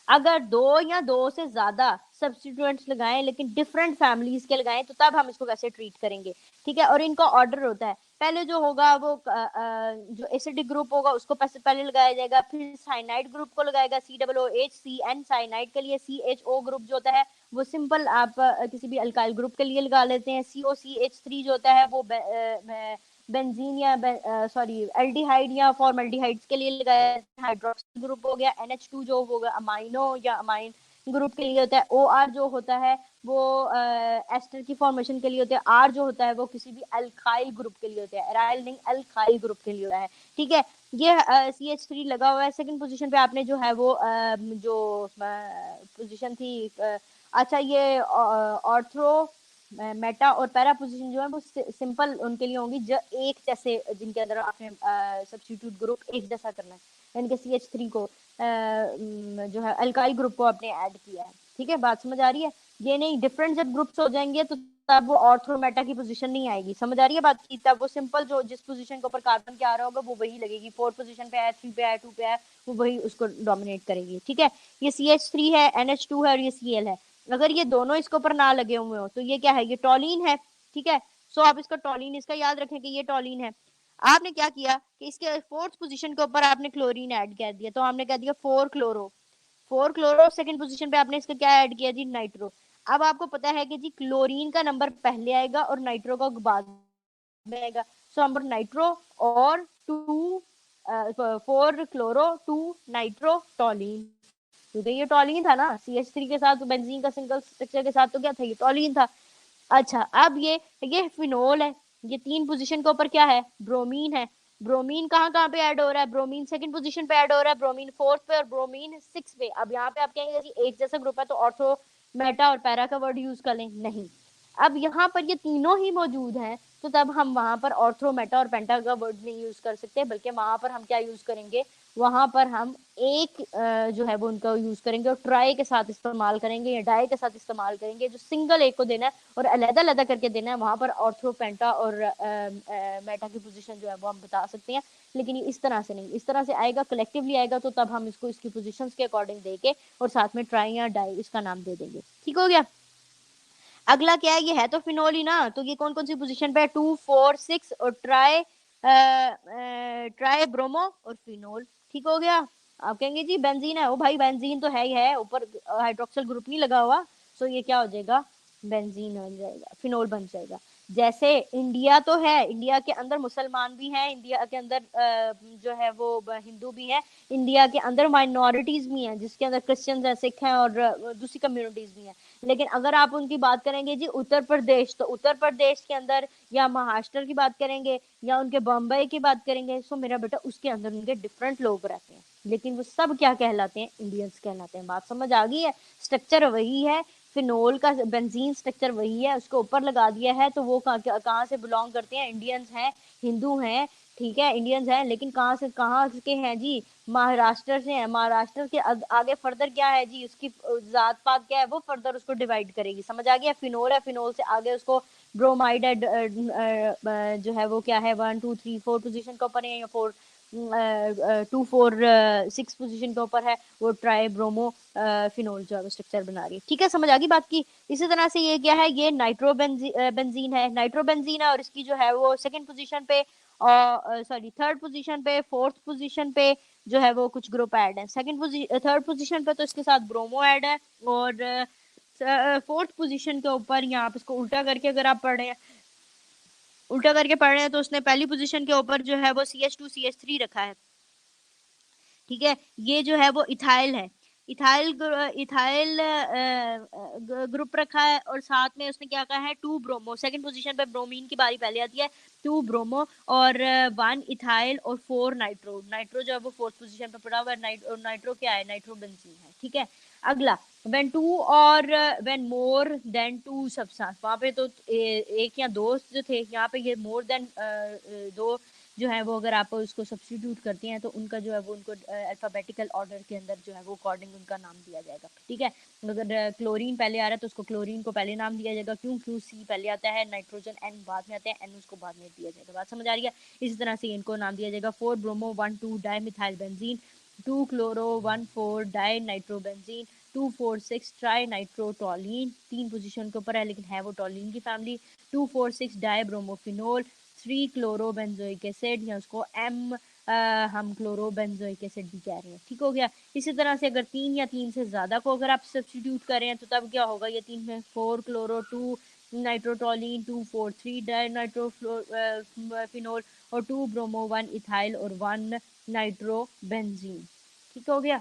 अगर 2 या 2 से ज्यादा सब्स्टिट्यूएंट्स लगाएं लेकिन डिफरेंट फैमिलीज के लगाएं तो तब हम इसको कैसे ट्रीट करेंगे, ठीक है। और इनका ऑर्डर होता है, पहले जो होगा वो जो एसिडिक ग्रुप होगा उसको पहले लगाया जाएगा, फिर साइनाइड ग्रुप को लगाएगा, COOHCN साइनाइड के लिए, CHO ग्रुप जो होता है वो सिंपल आप किसी भी अल्काइल ग्रुप के लिए लगा लेते हैं, COCH3 जो होता है वो बेंजीन या सॉरी एल्डिहाइड या फॉर्मल्डिहाइड्स के लिए लगाया, हाइड्रोक्सिल ग्रुप हो गया, NH2 जो होगा अमाइनो या अमाइन ग्रुप के लिए होता है, OR जो होता है वो एस्टर की फॉर्मेशन के लिए होता है, R जो होता है वो किसी भी अल्काइल ग्रुप के लिए होता है, एराइल नहीं अल्काइल ग्रुप के लिए होता है, ठीक है। ये CH3 लगा हुआ है। सेकंड पोजीशन पे आपने जो है वो जो पोजीशन थी अच्छा ये ऑर्थो मेटा और पैरा पोजीशन जो है वो सिंपल उनके लिए होंगी जो एक जैसे, जिनके अंदर आपने सब्स्टिट्यूट ग्रुप एक जैसा करना है, यानी कि CH3 को जो है अल्काइल ग्रुप को आपने ऐड किया है, ठीक है। बात समझ आ रही है? ये नहीं डिफरेंट जब ग्रुप्स हो जाएंगे तो तब वो ऑर्थो मेटा की पोजीशन नहीं आएगी, समझ आ रही है बात की? तब वो सिंपल जो जिस पोजीशन के ऊपर कार्बन के आ रहा होगा वो वही लगेगी, 4 पोजीशन पे है, 3 पे है, 2 पे है, वो वही उसको डोमिनेट करेगी, ठीक है। ये CH3 है, NH2 है और ये Cl है। अगर ये दोनों इसके ऊपर ना लगे हुए हो तो ये क्या है, ये टॉलिन है, ठीक है। सो आप इसका टॉलिन, इसका याद रखें कि ये टॉलिन है। आपने क्या किया कि इसके फोर्थ पोजीशन के ऊपर आपने क्लोरीन ऐड कर दिया, तो हमने कह दिया 4 क्लोरो, 4 क्लोरो। सेकंड पोजीशन पे आपने इसका क्या ऐड किया जी, नाइट्रो। अब आपको पता है कि जी क्लोरीन का नंबर पहले आएगा और नाइट्रो का बाद में आएगा, सो हम नाइट्रो और 4 क्लोरो 2 नाइट्रो टॉलिन, क्योंकि ये टॉलिन था ना, CH3 के साथ बेंजीन का सिंगल स्ट्रक्चर के साथ, तो क्या था, ये टॉलिन था। अच्छा अब ये फिनोल है, ये 3 पोजीशन के ऊपर क्या है, ब्रोमीन है। ब्रोमीन कहाँ कहाँ पे ऐड हो रहा है, ब्रोमीन सेकंड पोजीशन पे ऐड हो रहा है, ब्रोमीन फोर्थ पे और ब्रोमीन 6 पे। अब यहाँ पे आप कहेंगे जी एक जैसा ग्रुप है तो ऑर्थो मेटा और पैरा का वर्ड यूज कर लें, नहीं। अब यहाँ पर ये तीनों ही मौजूद हैं तो तब हम वहां पर ऑर्थो मेटा और पेंटा का वर्ड नहीं यूज कर सकते, बल्कि वहां पर हम क्या यूज करेंगे, वहां पर हम एक जो है वो उनका यूज करेंगे और ट्राई के साथ इस्तेमाल करेंगे या डाई के साथ इस्तेमाल करेंगे। जो सिंगल एक को देना है और अलग अलग करके देना है, वहां पर ऑर्थो पेंटा और मेटा की पोजीशन जो है वो हम बता सकते हैं, लेकिन ये इस तरह से नहीं, इस तरह से आएगा कलेक्टिवली आएगा तो तब हम इसको इसकी पोजीशन के अकॉर्डिंग देके और साथ में ट्राई या डाई इसका नाम दे देंगे, ठीक हो गया। अगला क्या है, ये है तो फिनोल ही ना, तो ये कौन कौन सी पोजीशन पे है, 2 4 6 और ट्राई ब्रोमो और फिनोल, ठीक हो गया। आप कहेंगे जी बेंजीन है, ओ भाई बेंजीन तो है ही है, ऊपर हाइड्रोक्सिल ग्रुप नहीं लगा हुआ, सो ये क्या हो जाएगा, बेंजीन बन जाएगा, फिनोल बन जाएगा। जैसे इंडिया तो है, इंडिया के अंदर मुसलमान भी हैं, इंडिया के अंदर जो है वो हिंदू भी हैं, इंडिया के अंदर माइनॉरिटीज भी हैं जिसके अंदर क्रिश्चियंस हैं, सिख हैं और दूसरी कम्युनिटीज भी हैं। लेकिन अगर आप उनकी बात करेंगे जी उत्तर प्रदेश, तो उत्तर प्रदेश के अंदर या महाराष्ट्र की बात करेंगे या उनके बम्बई की बात करेंगे, सो मेरा बेटा उसके अंदर उनके डिफरेंट लोग रहते हैं, लेकिन वो सब क्या कहलाते हैं, इंडियंस कहलाते हैं। बात समझ आ गई है? स्ट्रक्चर वही है, फिनोल का बेंजीन स्ट्रक्चर वही है, उसको ऊपर लगा दिया है तो वो कहाँ से बिलोंग करते हैं, इंडियंस हैं, हिंदू हैं, ठीक है, इंडियंस हैं, लेकिन कहाँ के हैं जी, महाराष्ट्र से है। महाराष्ट्र के आगे फर्दर क्या है जी, उसकी जात पात क्या है वो फर्दर उसको डिवाइड करेगी, समझ आ गया। फिनोल है, फिनोल से आगे उसको ब्रोमाइड जो है वो क्या है, 1 2 3 4 पोजीशन के ऊपर है या 2 4 6 पोजीशन के ऊपर है, वो ट्राई ब्रोमो फिनोल जो है स्ट्रक्चर बना रही है, ठीक है, समझ आ गई बात की। इसी तरह से ये क्या है, ये नाइट्रो बेंजीन है, नाइट्रो बेंजीन है और इसकी जो है वो सेकंड पोजीशन पे और सॉरी थर्ड पोजीशन पे, फोर्थ पोजीशन पे जो है वो कुछ ग्रुप ऐड है, थर्ड पोजीशन पे तो इसके साथ ब्रोमो ऐड है और फोर्थ पोजीशन के ऊपर यहाँ पे इसको उल्टा करके अगर आप पढ़ रहे हैं, उल्टा करके पढ़ रहे हैं तो उसने पहली पोजीशन के ऊपर जो है वो CH2 CH3 रखा है, ठीक है। ये जो है वो इथाइल है, इथाइल ग्रुप रखा है और साथ में उसने क्या कहा है, 2 ब्रोमो। सेकंड पोजीशन पे ब्रोमीन की बारी पहले आती है, 2 ब्रोमो और 1 इथाइल और 4 नाइट्रो। नाइट्रो जो है वो फोर्थ पोजीशन पे पड़ा हुआ है, नाइट्रो क्या है, नाइट्रो बेंजीन है, ठीक है। अगला व्हेन 2 और व्हेन मोर देन 2 सब्सटेंस, वहां पे तो एक या दो जो थे, यहाँ पे ये मोर देन 2 जो है वो अगर आप उसको सब्स्टिट्यूट करती हैं तो उनका जो है वो उनको अल्फ़ाबेटिकल ऑर्डर के अंदर जो है वो अकॉर्डिंग उनका नाम दिया जाएगा, ठीक है। अगर क्लोरीन पहले आ रहा है तो उसको क्लोरीन को पहले नाम दिया जाएगा, क्यों, क्यों सी पहले आता है, नाइट्रोजन एन बाद में आता है, एन उसको बाद में दिया जाएगा। बात समझ आ रही है? इसी तरह से इनको नाम दिया जाएगा 4 bromo 1 2 dimethyl benzene, 2 chloro 1 4 dinitrobenzene, 2 4 6 trinitrotoluene, 3 position के ऊपर है लेकिन है वो टोलीन की family, 2 4 6 dibromophenol, 3 chloro benzoic acid या उसको एम हम क्लोरो बेंजोइक एसिड भी कह रहे हैं, ठीक हो गया। इसी तरह से अगर 3 या 3 से ज्यादा को अगर आप सब्स्टिट्यूट करें तो तब क्या होगा, ये 3 में 4 क्लोरो 2 नाइट्रोटोलीन, 2 4 3 डाई नाइट्रोफिनोल और 2 ब्रोमो 1 इथाइल और 1 नाइट्रोबेंजीन, ठीक हो गया।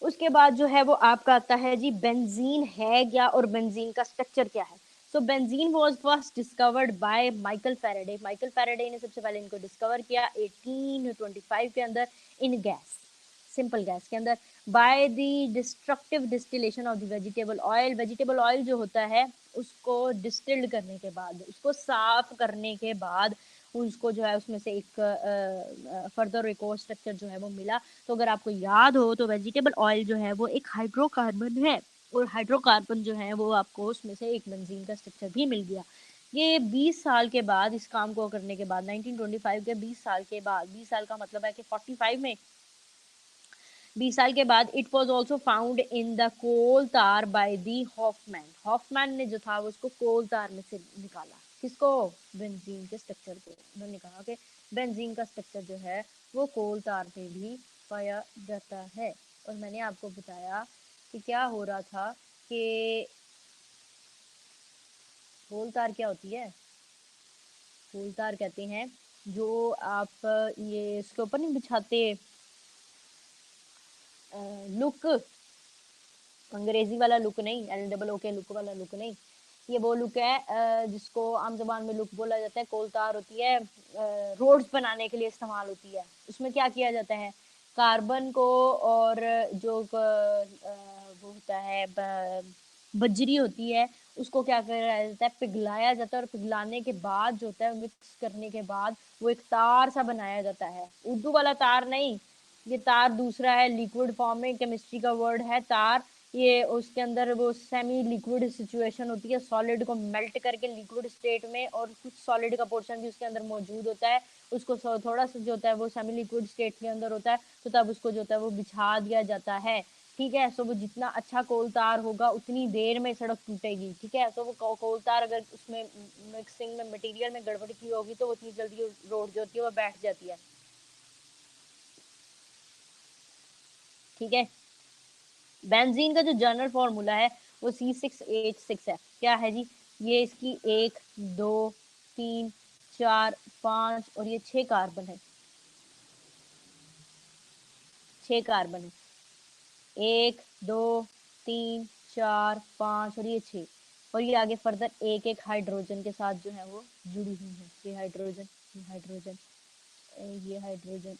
उसके बाद जो है वो आपका आता है जी बेंजीन है क्या और बेंजीन का स्ट्रक्चर क्या है। सो benzene was first discovered by Michael Faraday. Michael Faraday ने सबसे पहले इनको डिस्कवर किया 1825 के अंदर इन गैस, सिंपल गैस के अंदर, by the destructive distillation of the vegetable oil. Vegetable oil जो होता है उसको डिस्टिल्ड करने के बाद, उसको साफ करने के बाद उसको जो है उसमें से एक फर्दर एक और स्ट्रक्चर जो है वो मिला। तो अगर आपको याद हो तो वेजिटेबल ऑयल जो है वो एक हाइड्रोकार्बन है और हाइड्रोकार्बन जो है वो आपको उसमें से एक बेंजीन का स्ट्रक्चर भी मिल गया। ये 20 साल के बाद इस काम को करने के बाद 1925 के 20 साल के बाद, 20 साल का मतलब है कि 45 में, 20 साल के बाद it was also found in the coal tar by the Hoffmann. Hoffmann ने जो था वो उसको कोल तार में से निकाला, किसको, बेंजीन के स्ट्रक्चर को। उन्होंने कहा कि बेंजीन का स्ट्रक्चर जो है वो कोल तार में भी पाया जाता है। और मैंने आपको बताया कि क्या हो रहा था कि कोल तार क्या होती है, कोल तार कहते हैं जो आप ये इसके ऊपर नहीं बिछाते, लुक, अंग्रेजी वाला लुक नहीं, एल डबल ओ के लुक वाला लुक नहीं, ये वो लुक है जिसको आम जबान में लुक बोला जाता है। कोल तार होती है, रोड्स बनाने के लिए इस्तेमाल होती है। उसमें क्या किया जाता है, कार्बन को और जो वो होता है बजरी होती है उसको क्या करा जाता है, पिघलाया जाता है, और पिघलाने के बाद जो होता है मिक्स करने के बाद वो एक तार सा बनाया जाता है। उर्दू वाला तार नहीं, ये तार दूसरा है, लिक्विड फॉर्म में, केमिस्ट्री का वर्ड है तार। ये उसके अंदर वो सेमी लिक्विड सिचुएशन होती है, सॉलिड को मेल्ट करके लिक्विड स्टेट में, और कुछ सॉलिड का पोर्शन भी उसके अंदर मौजूद होता है, उसको थोड़ा सा जो होता है वो सेमी लिक्विड स्टेट के अंदर होता है, तो तब उसको जो होता है वो बिछा दिया जाता है, ठीक है। सो वो जितना अच्छा कोल तार होगा उतनी देर में सड़क टूटेगी, ठीक है। तो वो कोल तार अगर उसमें मिक्सिंग में मटेरियल में गड़बड़ी की होगी तो उतनी जल्दी रोड जो होती है वो बैठ जाती है, ठीक है। बेंजीन का जो जनरल फॉर्मूला है वो C6H6 है। क्या है जी, ये इसकी 1 2 3 4 5 और ये 6 कार्बन है, 6 कार्बन है, 1 2 3 4 5 और ये 6, और ये आगे फर्दर एक एक हाइड्रोजन के साथ जो है वो जुड़ी हुई है। ये हाइड्रोजन, ये हाइड्रोजन, ये हाइड्रोजन,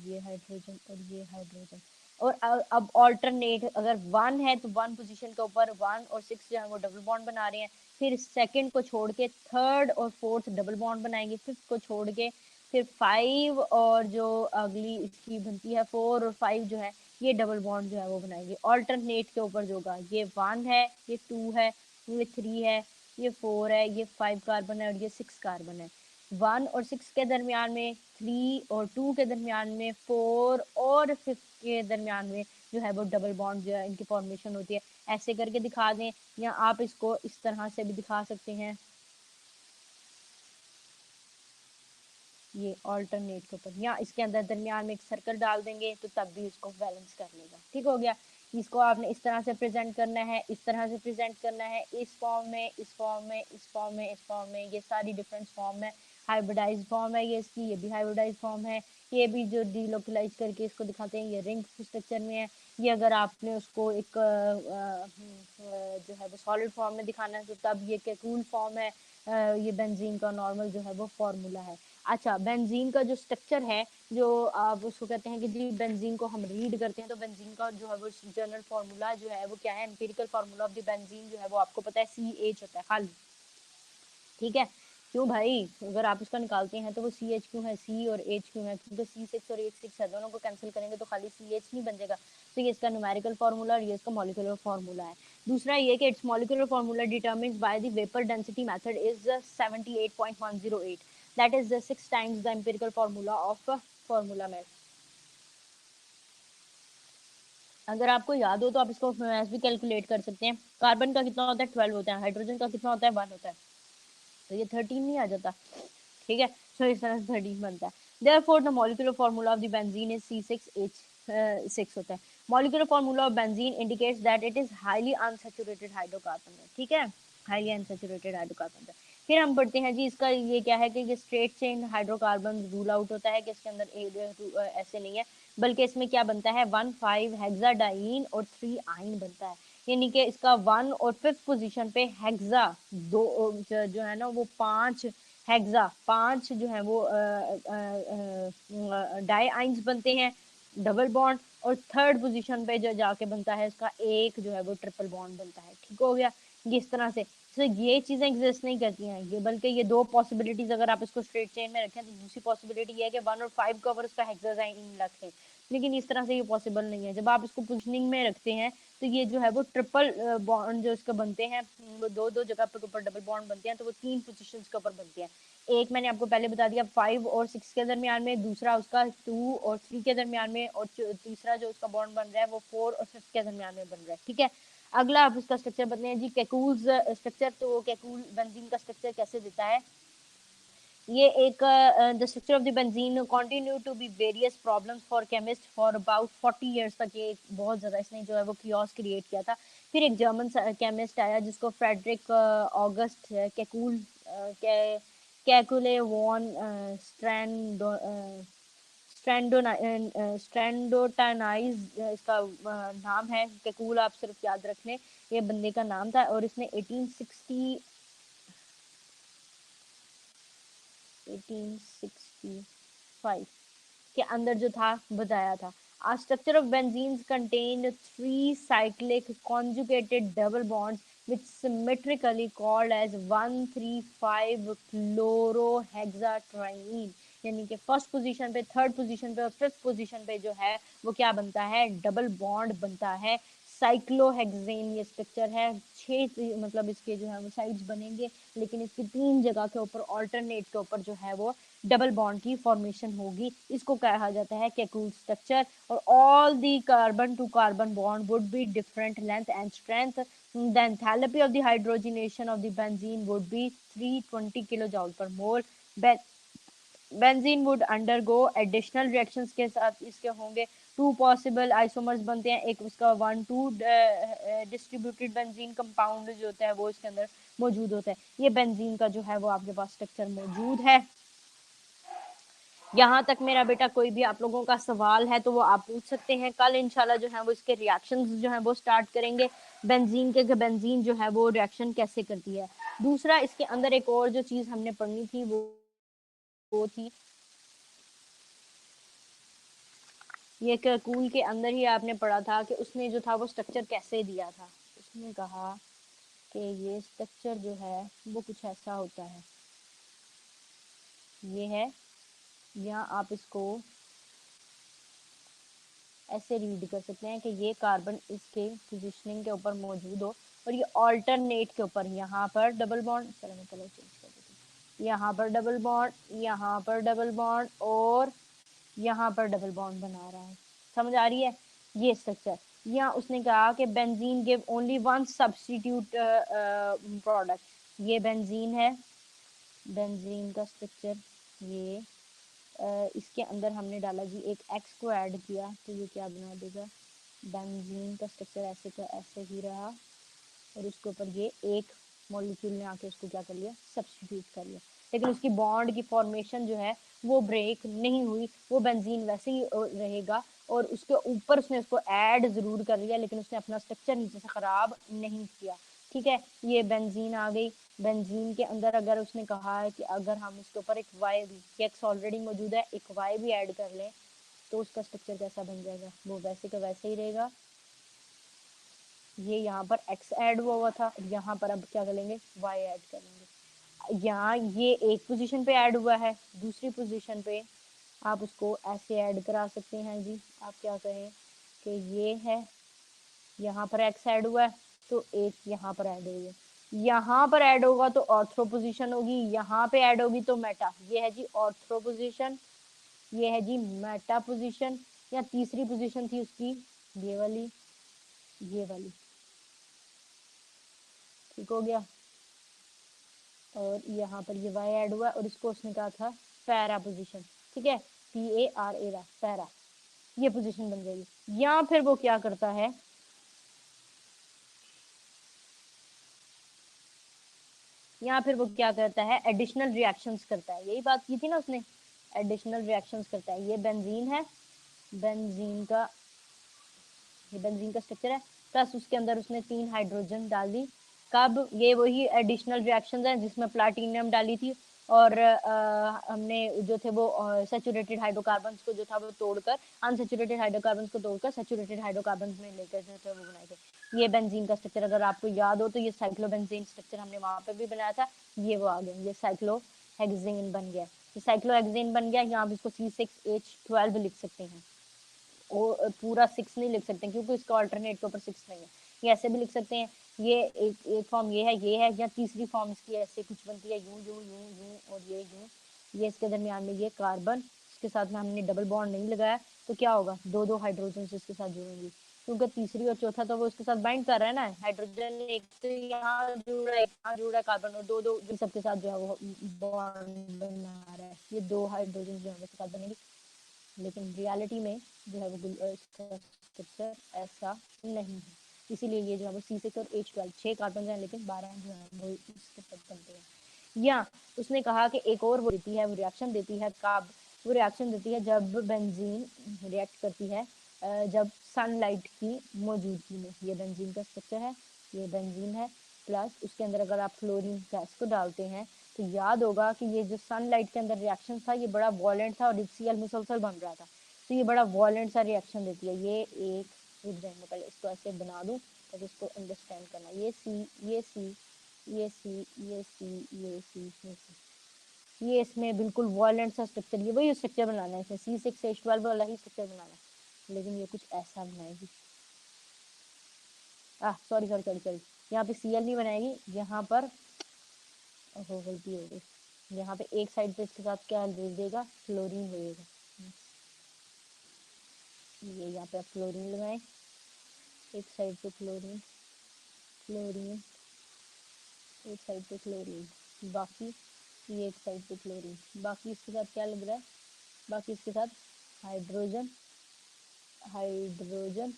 ये हाइड्रोजन और ये हाइड्रोजन। और अब ऑल्टरनेट, अगर 1 है तो 1 पोजीशन के ऊपर 1 और 6 जो है वो डबल बॉन्ड बना रहे हैं, फिर सेकंड को छोड़ के थर्ड और फोर्थ डबल बॉन्ड बनाएंगे, फिफ्थ को छोड़ के फिर 5 और जो अगली इसकी बनती है 4 और 5 जो है ये डबल बॉन्ड जो है वो बनाएंगे। ऑल्टरनेट के ऊपर जो होगा, ये 1 है, ये 2 है, ये 3 है, ये 4 है, ये 5 कार्बन है और ये 6 कार्बन है। 1 और 6 के दरमियान में, 3 और 2 के दरमियान में, 4 और 5 के दरमियान में जो है वो डबल बॉन्ड जो है इनकी फॉर्मेशन होती है। ऐसे करके दिखा दें, या आप इसको इस तरह से भी दिखा सकते हैं, ये ऑल्टरनेट के ऊपर, या इसके अंदर दरमियान में एक सर्कल डाल देंगे तो तब भी इसको बैलेंस कर लेगा, ठीक हो गया। इसको आपने इस तरह से प्रेजेंट करना है, इस तरह से प्रेजेंट करना है, इस फॉर्म में, इस फॉर्म में, इस फॉर्म में, इस फॉर्म में, ये सारी डिफरेंट फॉर्म है। हाइब्रिडाइज फॉर्म है ये इसकी, ये भी हाइब्रिडाइज फॉर्म है, ये भी जो डीलोकलाइज करके इसको दिखाते हैं ये रिंग स्ट्रक्चर में है। ये अगर आपने उसको एक जो है वो सॉलिड फॉर्म में दिखाना है तो तब ये कैकूल फॉर्म है। ये बेंजीन का नॉर्मल जो है वो फॉर्मूला है। अच्छा, बेंजीन का जो स्ट्रक्चर है, जो आप उसको कहते हैं कि जी बेंजीन को हम रीड करते हैं, तो बेंजीन का जो है वो जनरल फार्मूला जो है वो क्या है, empirical formula of the benzene जो है वो आपको पता है CH होता है खाली, ठीक है। क्यों भाई, अगर आप इसका निकालते हैं तो वो सी एच क्यों है, सी और एच क्यों है, क्योंकि C6 और H6 है, दोनों को कैंसिल करेंगे तो खाली CH नहीं बन जाएगा। तो ये इसका न्यूमेरिकल फार्मूला और ये इसका मॉलिक्यूलर फार्मूला है। दूसरा ये कि it's molecular formula determined by the vapour density method is 78.108, that is 6 times the empirical formula of formula में। अगर आपको याद हो तो आप इसको मैथ भी कैलकुलेट कर सकते हैं। कार्बन का कितना होता है, 12 होता है। हाइड्रोजन का कितना होता है, 1 होता है। तो ये 13 नहीं आ जाता, ठीक है। सो इस तरह से 13 बनता है। Therefore the molecular formula of the benzene is C6H6 होता है। Molecular formula of benzene indicates that it is highly unsaturated hydrocarbon है, ठीक है, हाईली अनसेचुरेटेड हाइड्रोकार्बन है। फिर हम पढ़ते हैं जी इसका ये क्या है कि ये straight chain hydrocarbon rule out होता है कि इसके अंदर ऐसे नहीं है, बल्कि इसमें क्या बनता है 1,5 हेक्साडाइन और 3 आइन बनता है। यानी कि इसका 1 और 5th पोजीशन पे हेक्सा दो जो है ना वो 5 हेक्सा 5 जो है वो डाई आइंस बनते हैं, डबल बॉन्ड। और 3rd पोजीशन पे जो जाके बनता है इसका एक जो है वो ट्रिपल बॉन्ड बनता है, ठीक हो गया। ये इस तरह से तो ये चीजें एग्जिस्ट नहीं करती हैं ये, बल्कि ये दो पॉसिबिलिटीज अगर आप इसको स्ट्रेट चेन में रखें तो दूसरी पॉसिबिलिटी ये है कि 1 और 5 का ओवर उसका हेक्साडाइन रखें, लेकिन इस तरह से ये पॉसिबल नहीं है। जब आप इसको पोजिशनिंग में रखते हैं तो ये जो है वो ट्रिपल बॉन्ड जो इसके बनते हैं वो दो दो जगह पर ऊपर डबल बॉन्ड बनते हैं, तो वो 3 पोजीशन के ऊपर बनते हैं। एक मैंने आपको पहले बता दिया 5 और 6 के दरमियान में, दूसरा उसका 2 और 3 के दरमियान में, और तीसरा जो उसका बॉन्ड बन रहा है वो 4 और 5 के दरमियान में बन रहा है, ठीक है। अगला आप उसका स्ट्रक्चर बताते हैं जी कैकूल्स स्ट्रक्चर। तो कैकूल बेंजीन का स्ट्रक्चर कैसे देता है, ये एक the structure of the benzene continue to be various problems for chemist for about 40 years तक। ये बहुत ज़्यादा इसने जो है वो कियोस क्रिएट किया था। फिर एक जर्मन केमिस्ट आया जिसको फ्रेडरिक ऑगस्ट कैकूल कैकुले वॉन स्ट्रैंडोटानाइज इसका नाम है। कैकूल आप सिर्फ याद रख लें, ये बंदे का नाम था। और इसने 1865 के अंदर जो था बताया था। A structure of benzenes contain 3 cyclic conjugated double bonds which symmetrically called as 1,3,5 chlorohexatriene। यानी कि फर्स्ट पोजीशन पे, थर्ड पोजीशन पे और 5th पोजीशन पे जो है वो क्या बनता है, डबल बॉन्ड बनता है। साइक्लोहेक्सेन ये स्ट्रक्चर है। 6 मतलब इसके जो है वो साइड्स बनेंगे, लेकिन इसकी 3 जगह के ऊपर ऑल्टरनेट के ऊपर जो है वो डबल बॉन्ड की फॉर्मेशन होगी। इसको कहा जाता है कैकूल स्ट्रक्चर। और all the carbon to carbon bond would be different length and strength. The enthalpy of the hydrogenation of the benzene would be 320 kilojoule per mole. Benzene would undergo additional reactions के साथ इसके होंगे 2 possible isomers बनते हैं। एक उसका 1,2 distributed benzene compound जो होता है वो इसके अंदर मौजूद होता है। ये बेंजीन का जो है वो आपके पास स्ट्रक्चर मौजूद है। यहाँ तक मेरा बेटा कोई भी आप लोगों का सवाल है तो वो आप पूछ सकते हैं। कल इंशाल्लाह जो है वो इसके रिएक्शंस जो है वो स्टार्ट करेंगे बेंजीन के, बेंजीन जो है वो रिएक्शन कैसे करती है। दूसरा इसके अंदर एक और जो चीज हमने पढ़नी थी वो थी ये कूल के अंदर ही आपने पढ़ा था कि उसने जो था वो स्ट्रक्चर कैसे दिया था। उसने कहा कि ये स्ट्रक्चर जो है वो कुछ ऐसा होता है, ये है, या आप इसको ऐसे रीड कर सकते हैं कि ये कार्बन इसके पोजीशनिंग के ऊपर मौजूद हो और ये ऑल्टरनेट के ऊपर यहाँ पर डबल बॉन्ड, चलो मैं कलर चेंज कर देती हूँ, यहाँ पर डबल बॉन्ड, यहाँ पर डबल बॉन्ड और यहाँ पर डबल बॉन्ड बना रहा है। समझ आ रही है ये स्ट्रक्चर। या उसने कहा कि benzene give only one substitute product. ये बेंजीन है, बेंजीन का स्ट्रक्चर ये इसके अंदर हमने डाला जी एक एक्स को ऐड किया तो ये क्या बना देगा, बेंजीन का स्ट्रक्चर ऐसे का ऐसे ही रहा और उसके ऊपर ये एक मॉलिक्यूल ने आके उसको क्या कर लिया, सब्स्टिट्यूट कर लिया। लेकिन उसकी बॉन्ड की फॉर्मेशन जो है वो ब्रेक नहीं हुई, वो बेंजीन वैसे ही रहेगा। और उसके ऊपर उसने उसको ऐड जरूर कर लिया लेकिन उसने अपना स्ट्रक्चर नीचे से खराब नहीं किया, ठीक है। ये बेंजीन आ गई। बेंजीन के अंदर अगर उसने कहा है कि अगर हम उसके ऊपर एक वाई, एक्स ऑलरेडी मौजूद है, एक वाई भी ऐड कर लें तो उसका स्ट्रक्चर कैसा बन जाएगा, वो वैसे का वैसे ही रहेगा। ये यहाँ पर x ऐड हुआ था, यहाँ पर अब क्या करेंगे y ऐड करेंगे। यहाँ ये एक पोजीशन पे ऐड हुआ है, दूसरी पोजीशन पे आप उसको ऐसे ऐड करा सकते हैं जी। आप क्या कहें कि ये है, यहाँ पर एक्स ऐड हुआ है तो एक यहाँ पर ऐड होगी, यहाँ पर ऐड होगा तो ऑर्थो पोजीशन होगी, यहाँ पे ऐड होगी तो मेटा। ये है जी ऑर्थो पोजीशन, ये है जी मेटा पोजीशन, या तीसरी पोजीशन थी उसकी ये वाली, ये वाली। ठीक हो गया। और यहाँ पर ये वाई ऐड हुआ और इसको उसने कहा था पैरा पोजीशन। ठीक है, PARA पैरा, ये पोजीशन बन जाएगी। या फिर वो क्या करता है, या फिर वो क्या करता है, एडिशनल रिएक्शंस करता है। यही बात की थी ना उसने, एडिशनल रिएक्शंस करता है। ये बेंजीन है, बेंजीन का, ये बेंजीन का स्ट्रक्चर है, प्लस उसके अंदर उसने 3 हाइड्रोजन डाल दी। कब, ये वही एडिशनल रिएक्शंस हैं जिसमें प्लाटिनियम डाली थी और हमने जो थे वो सैचुरेटेड हाइड्रोकार्बन्स को जो था वो तोड़कर, अनसैचुरेटेड हाइड्रोकार्बन्स को तोड़कर सैचुरेटेड हाइड्रोकार्बन्स में लेकर जो थे वो बनाए थे। ये बेंजीन का स्ट्रक्चर अगर आपको याद हो तो ये साइक्लोबेंजीन स्ट्रक्चर हमने वहां पर भी बनाया था, ये वो आ गया, ये साइक्लोहेक्सेन बन गया। ये साइक्लोहेक्सेन बन गया, यहाँ आप इसको C6H12 लिख सकते हैं। पूरा 6 नहीं लिख सकते क्योंकि इसका ऑल्टरनेट के ऊपर 6 नहीं है, ये ऐसे भी लिख सकते हैं। ये एक फॉर्म ये है, या तीसरी फॉर्म इसकी ऐसे कुछ बनती है, यूं यूं यूं यूं और ये यूं, ये इसके दरमियान में ये कार्बन, इसके साथ में हमने डबल बॉन्ड नहीं लगाया तो क्या होगा, दो दो हाइड्रोजन इसके साथ जुड़ेंगी, क्योंकि तीसरी और चौथा तो वो इसके साथ बाइंड कर रहा है ना हाइड्रोजन, एक तो यहाँ जुड़ा है, एक यहाँ जुड़ा है कार्बन, और दो दो सबके साथ जो है वो बॉन्ड बना रहा है, ये दो हाइड्रोजन जो है इसके साथ बनेंगे। लेकिन रियलिटी में जो है वो इसका स्ट्रक्चर ऐसा नहीं है, इसीलिए ये जो है वो C6 और H12 6 कार्बन हैं लेकिन 12 जो है वो इसके साथ बनते हैं। या उसने कहा कि एक और वो देती है, वो रिएक्शन देती है कब, वो रिएक्शन देती है जब बेंजीन रिएक्ट करती है जब सनलाइट की मौजूदगी में। ये बेंजीन का स्ट्रक्चर है, ये बेंजीन है, प्लस उसके अंदर अगर आप फ्लोरीन गैस को डालते हैं तो याद होगा कि ये जो सनलाइट के अंदर रिएक्शन था ये बड़ा वॉलेंट था और HCl मुसलसल बन रहा था, तो ये बड़ा वॉलेंट सा रिएक्शन देती है। ये एक, रुक जाए मैं पहले इसको ऐसे बना दूं ताकि इसको अंडरस्टैंड करना। ये सी, ये सी, ये सी, ये सी, ये सी, ये सी, ये इसमें बिल्कुल वॉलेंट सा स्ट्रक्चर, ये वही स्ट्रक्चर बनाना है, इसमें C6H12 वाला ही स्ट्रक्चर बनाना है, लेकिन ये कुछ ऐसा बनाएगी। सॉरी सॉरी सॉरी सॉरी, यहाँ पे Cl नहीं बनाएगी, यहाँ पर गलती हो गई, यहाँ पे एक साइड पे इसके साथ क्या दे देगा, फ्लोरीन देगा। ये यहाँ पे आप फ्लोरीन लगाएं, एक साइड पे फ्लोरीन, फ्लोरीन, एक साइड पे क्लोरीन, बाकी ये एक साइड पे क्लोरीन, बाकी इसके साथ क्या लग रहा है, बाकी इसके साथ हाइड्रोजन, हाइड्रोजन,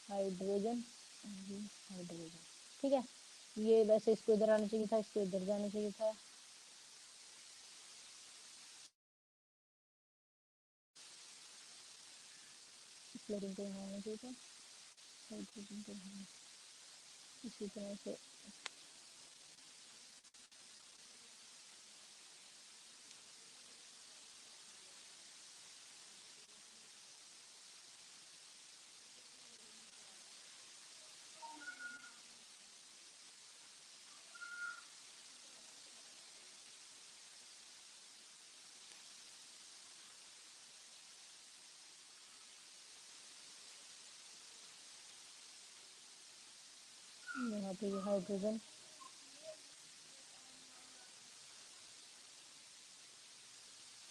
हाइड्रोजन, हाइड्रोजन। ठीक है, ये वैसे इसको इधर आना चाहिए था, इसको इधर जाना चाहिए था। फ्लोरीन को यहाँ आना चाहिए था, हाइड्रोजन को यहाँ, इसी तरह से। यहाँ पे ये हाइड्रोजन,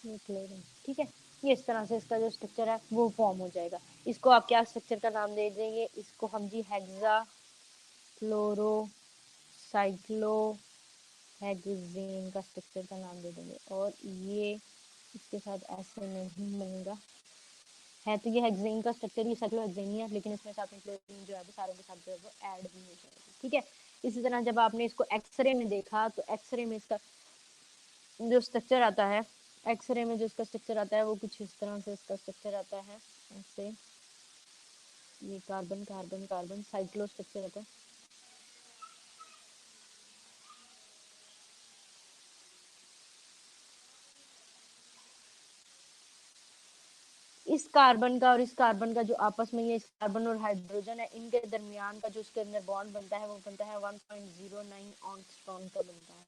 ये क्लोरीन। ठीक है, ये इस तरह से इसका जो स्ट्रक्चर है वो फॉर्म हो जाएगा। इसको आप क्या स्ट्रक्चर का नाम दे देंगे, इसको हम जी हेक्सा फ्लोरो साइक्लो हेक्सेन का स्ट्रक्चर का नाम दे देंगे। और ये इसके साथ ऐसे नहीं बनेगा, है तो ये हेक्सेन का स्ट्रक्चर, ये साइक्लोहेक्सेन ही है, लेकिन इसमें साथ में क्लोरीन जो है वो सारों के साथ जो है वो ऐड भी हो जाएगी। ठीक है, इसी तरह जब आपने इसको एक्सरे में देखा तो एक्सरे में इसका जो स्ट्रक्चर आता है, एक्सरे में जो इसका स्ट्रक्चर आता है वो कुछ इस तरह से इसका स्ट्रक्चर आता है ऐसे, ये carbon carbon carbon cyclo structure आता है। इस कार्बन का और इस कार्बन का जो आपस में, ये इस कार्बन और हाइड्रोजन है, इनके दरमियान का जो इसके अंदर बॉन्ड बनता है वो बनता है 1.09 ऑंगस्ट्रॉम का बनता है।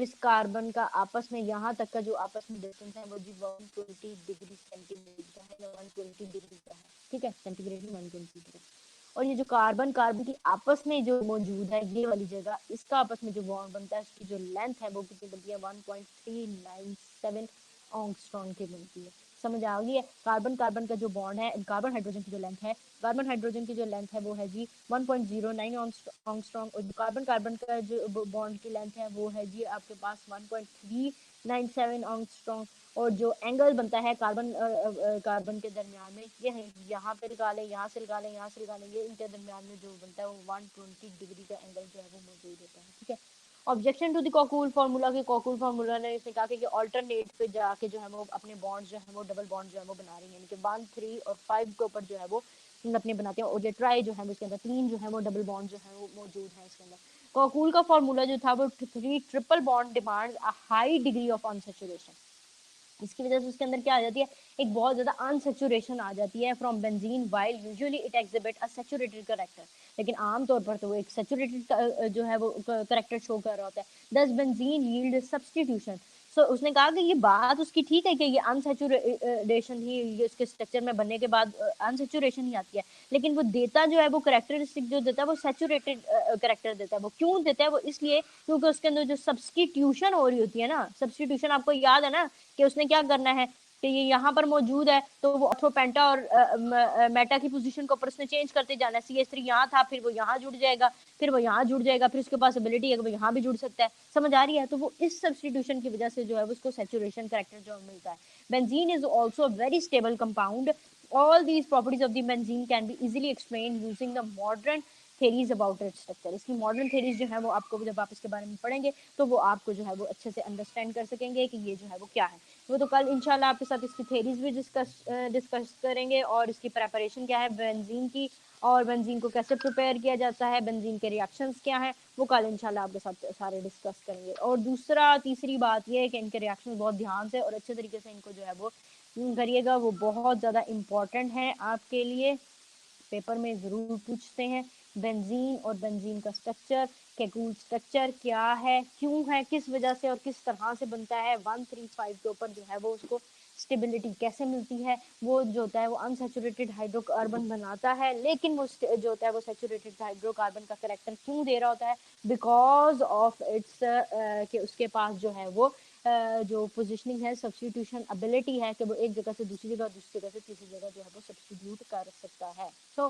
इस कार्बन का आपस में यहाँ तक का जो आपस में डिस्टेंस है वो जी 120 डिग्री सेंटीग्रेड का है, 120 डिग्री का है, ठीक है, सेंटीग्रेड में 120 डिग्री। और ये जो कार्बन कार्बन की आपस में जो मौजूद है ये वाली जगह, इसका आपस में जो बॉन्ड बनता है उसकी जो लेंथ है वो कितनी बनती है, 1.397 एंगस्ट्रॉम की बनती है। समझ आ गई है। कार्बन कार्बन का जो बॉन्ड है, कार्बन हाइड्रोजन की जो लेंथ है, कार्बन हाइड्रोजन की जो लेंथ है वो है जी 1.09 एंगस्ट्रॉम, और कार्बन कार्बन का जो बॉन्ड की लेंथ है वो है जी आपके पास 1.397 एंगस्ट्रॉम। और जो एंगल बनता है कार्बन कार्बन के दरमियान में, ये है यहाँ पे निकालें, यहाँ से निकालें, यहाँ से निकालें, ये इनके दरमियान में जो बनता है वो 120 डिग्री का एंगल जो है वो मौजूद होता है, ठीक है। ऑब्जेक्शन टू द कॉकूल फार्मूला, के कॉकूल फार्मूला ने इसने कहा कि ऑल्टरनेट पे जाके जो है वो अपने बॉन्ड जो है वो डबल बॉन्ड जो है वो बना रही है, यानी कि 1, 3 और 5 के ऊपर जो है वो अपने बनाते हैं, और जो ट्राई जो है उसके अंदर 3 जो है वो डबल बॉन्ड जो है वो मौजूद है इसके अंदर। कॉकूल का फार्मूला जो था वो 3 triple bond demand a high degree of unsaturation. इसकी वजह से उसके अंदर क्या आ जाती है, एक बहुत ज्यादा अनसेचुरेशन आ जाती है from benzene, while usually it exhibit a saturated character, लेकिन आमतौर पर तो वो एक सैचुरेटेड जो है वो करेक्टर शो कर रहा होता है। दस बेंजीन यील्ड सब्स्टिट्यूशन। सो उसने कहा कि ये बात उसकी ठीक है कि ये अनसेचुरेशन ही, ये उसके स्ट्रक्चर में बनने के बाद अनसेचुरेशन ही आती है, लेकिन वो देता जो है वो करेक्टरिस्टिक जो देता है वो सैचुरेटेड करेक्टर देता है। वो क्यों देता है, वो इसलिए क्योंकि उसके अंदर जो सब्स्टिट्यूशन हो रही होती है ना, सब्स्टिट्यूशन आपको याद है ना कि उसने क्या करना है कि ये यहाँ पर मौजूद है तो वो ऑर्थो पेंटा और मेटा की पोजीशन को ऊपर उसने चेंज करते जाना है। CH3 यहाँ था, फिर वो यहाँ जुड़ जाएगा, फिर वो यहाँ जुड़ जाएगा, फिर उसके पास एबिलिटी है कि वो यहाँ भी जुड़ सकता है। समझ आ रही है। तो वो इस सब्स्टिट्यूशन की वजह से जो है उसको सैचुरेशन कैरेक्टर जो मिलता है। Benzene is also very stable compound. All these properties of the benzene can be easily explained using the modern theories about its structure। इसकी मॉडर्न थेरीज जो है वो आपको जब आप इसके बारे में पढ़ेंगे तो वो आपको जो है वो अच्छे से अंडरस्टैंड कर सकेंगे कि ये जो है वो क्या है। वो तो कल इंशाल्लाह आपके साथ इसकी थेरीज भी डिस्कस करेंगे, और इसकी प्रेपरेशन क्या है बेंजीन की, और बेंजीन को कैसे प्रिपेयर किया जाता है, बेंजीन के रिएक्शंस क्या है, वो कल इंशाल्लाह आपके साथ सारे डिस्कस करेंगे। और तीसरी बात ये है कि इनके रिएक्शंस बहुत ध्यान से और अच्छे तरीके से इनको जो है वो करिएगा, वो बहुत ज़्यादा इम्पोर्टेंट है आपके लिए, पेपर में ज़रूर पूछते हैं। बेंजीन और बेंजीन का स्ट्रक्चर, केकूल स्ट्रक्चर क्या है, क्यों है, किस वजह से और किस तरह से बनता है, 135 के ऊपर जो है वो उसको स्टेबिलिटी कैसे मिलती है, वो जो होता है वो अनसेचुरेटेड हाइड्रोकार्बन बनाता है, लेकिन वो जो होता है वो सेचुरेटेड हाइड्रोकार्बन का करेक्टर क्यों दे रहा होता है, बिकॉज ऑफ इट्स कि उसके पास जो है वो जो पोजिशनिंग है, सब्सटीट्यूशन एबिलिटी है कि वो एक जगह से दूसरी जगह, दूसरी जगह से तीसरी जगह जो है वो सब्सटीट्यूट कर सकता है। सो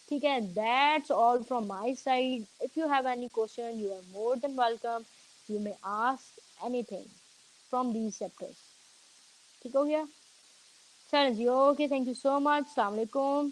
ठीक है, that's all from my side. If you have any question you are more than welcome, you may ask anything from these chapters. ठीक हो गया? चलो जी, okay, thank you so much, अस्सलाम वालेकुम।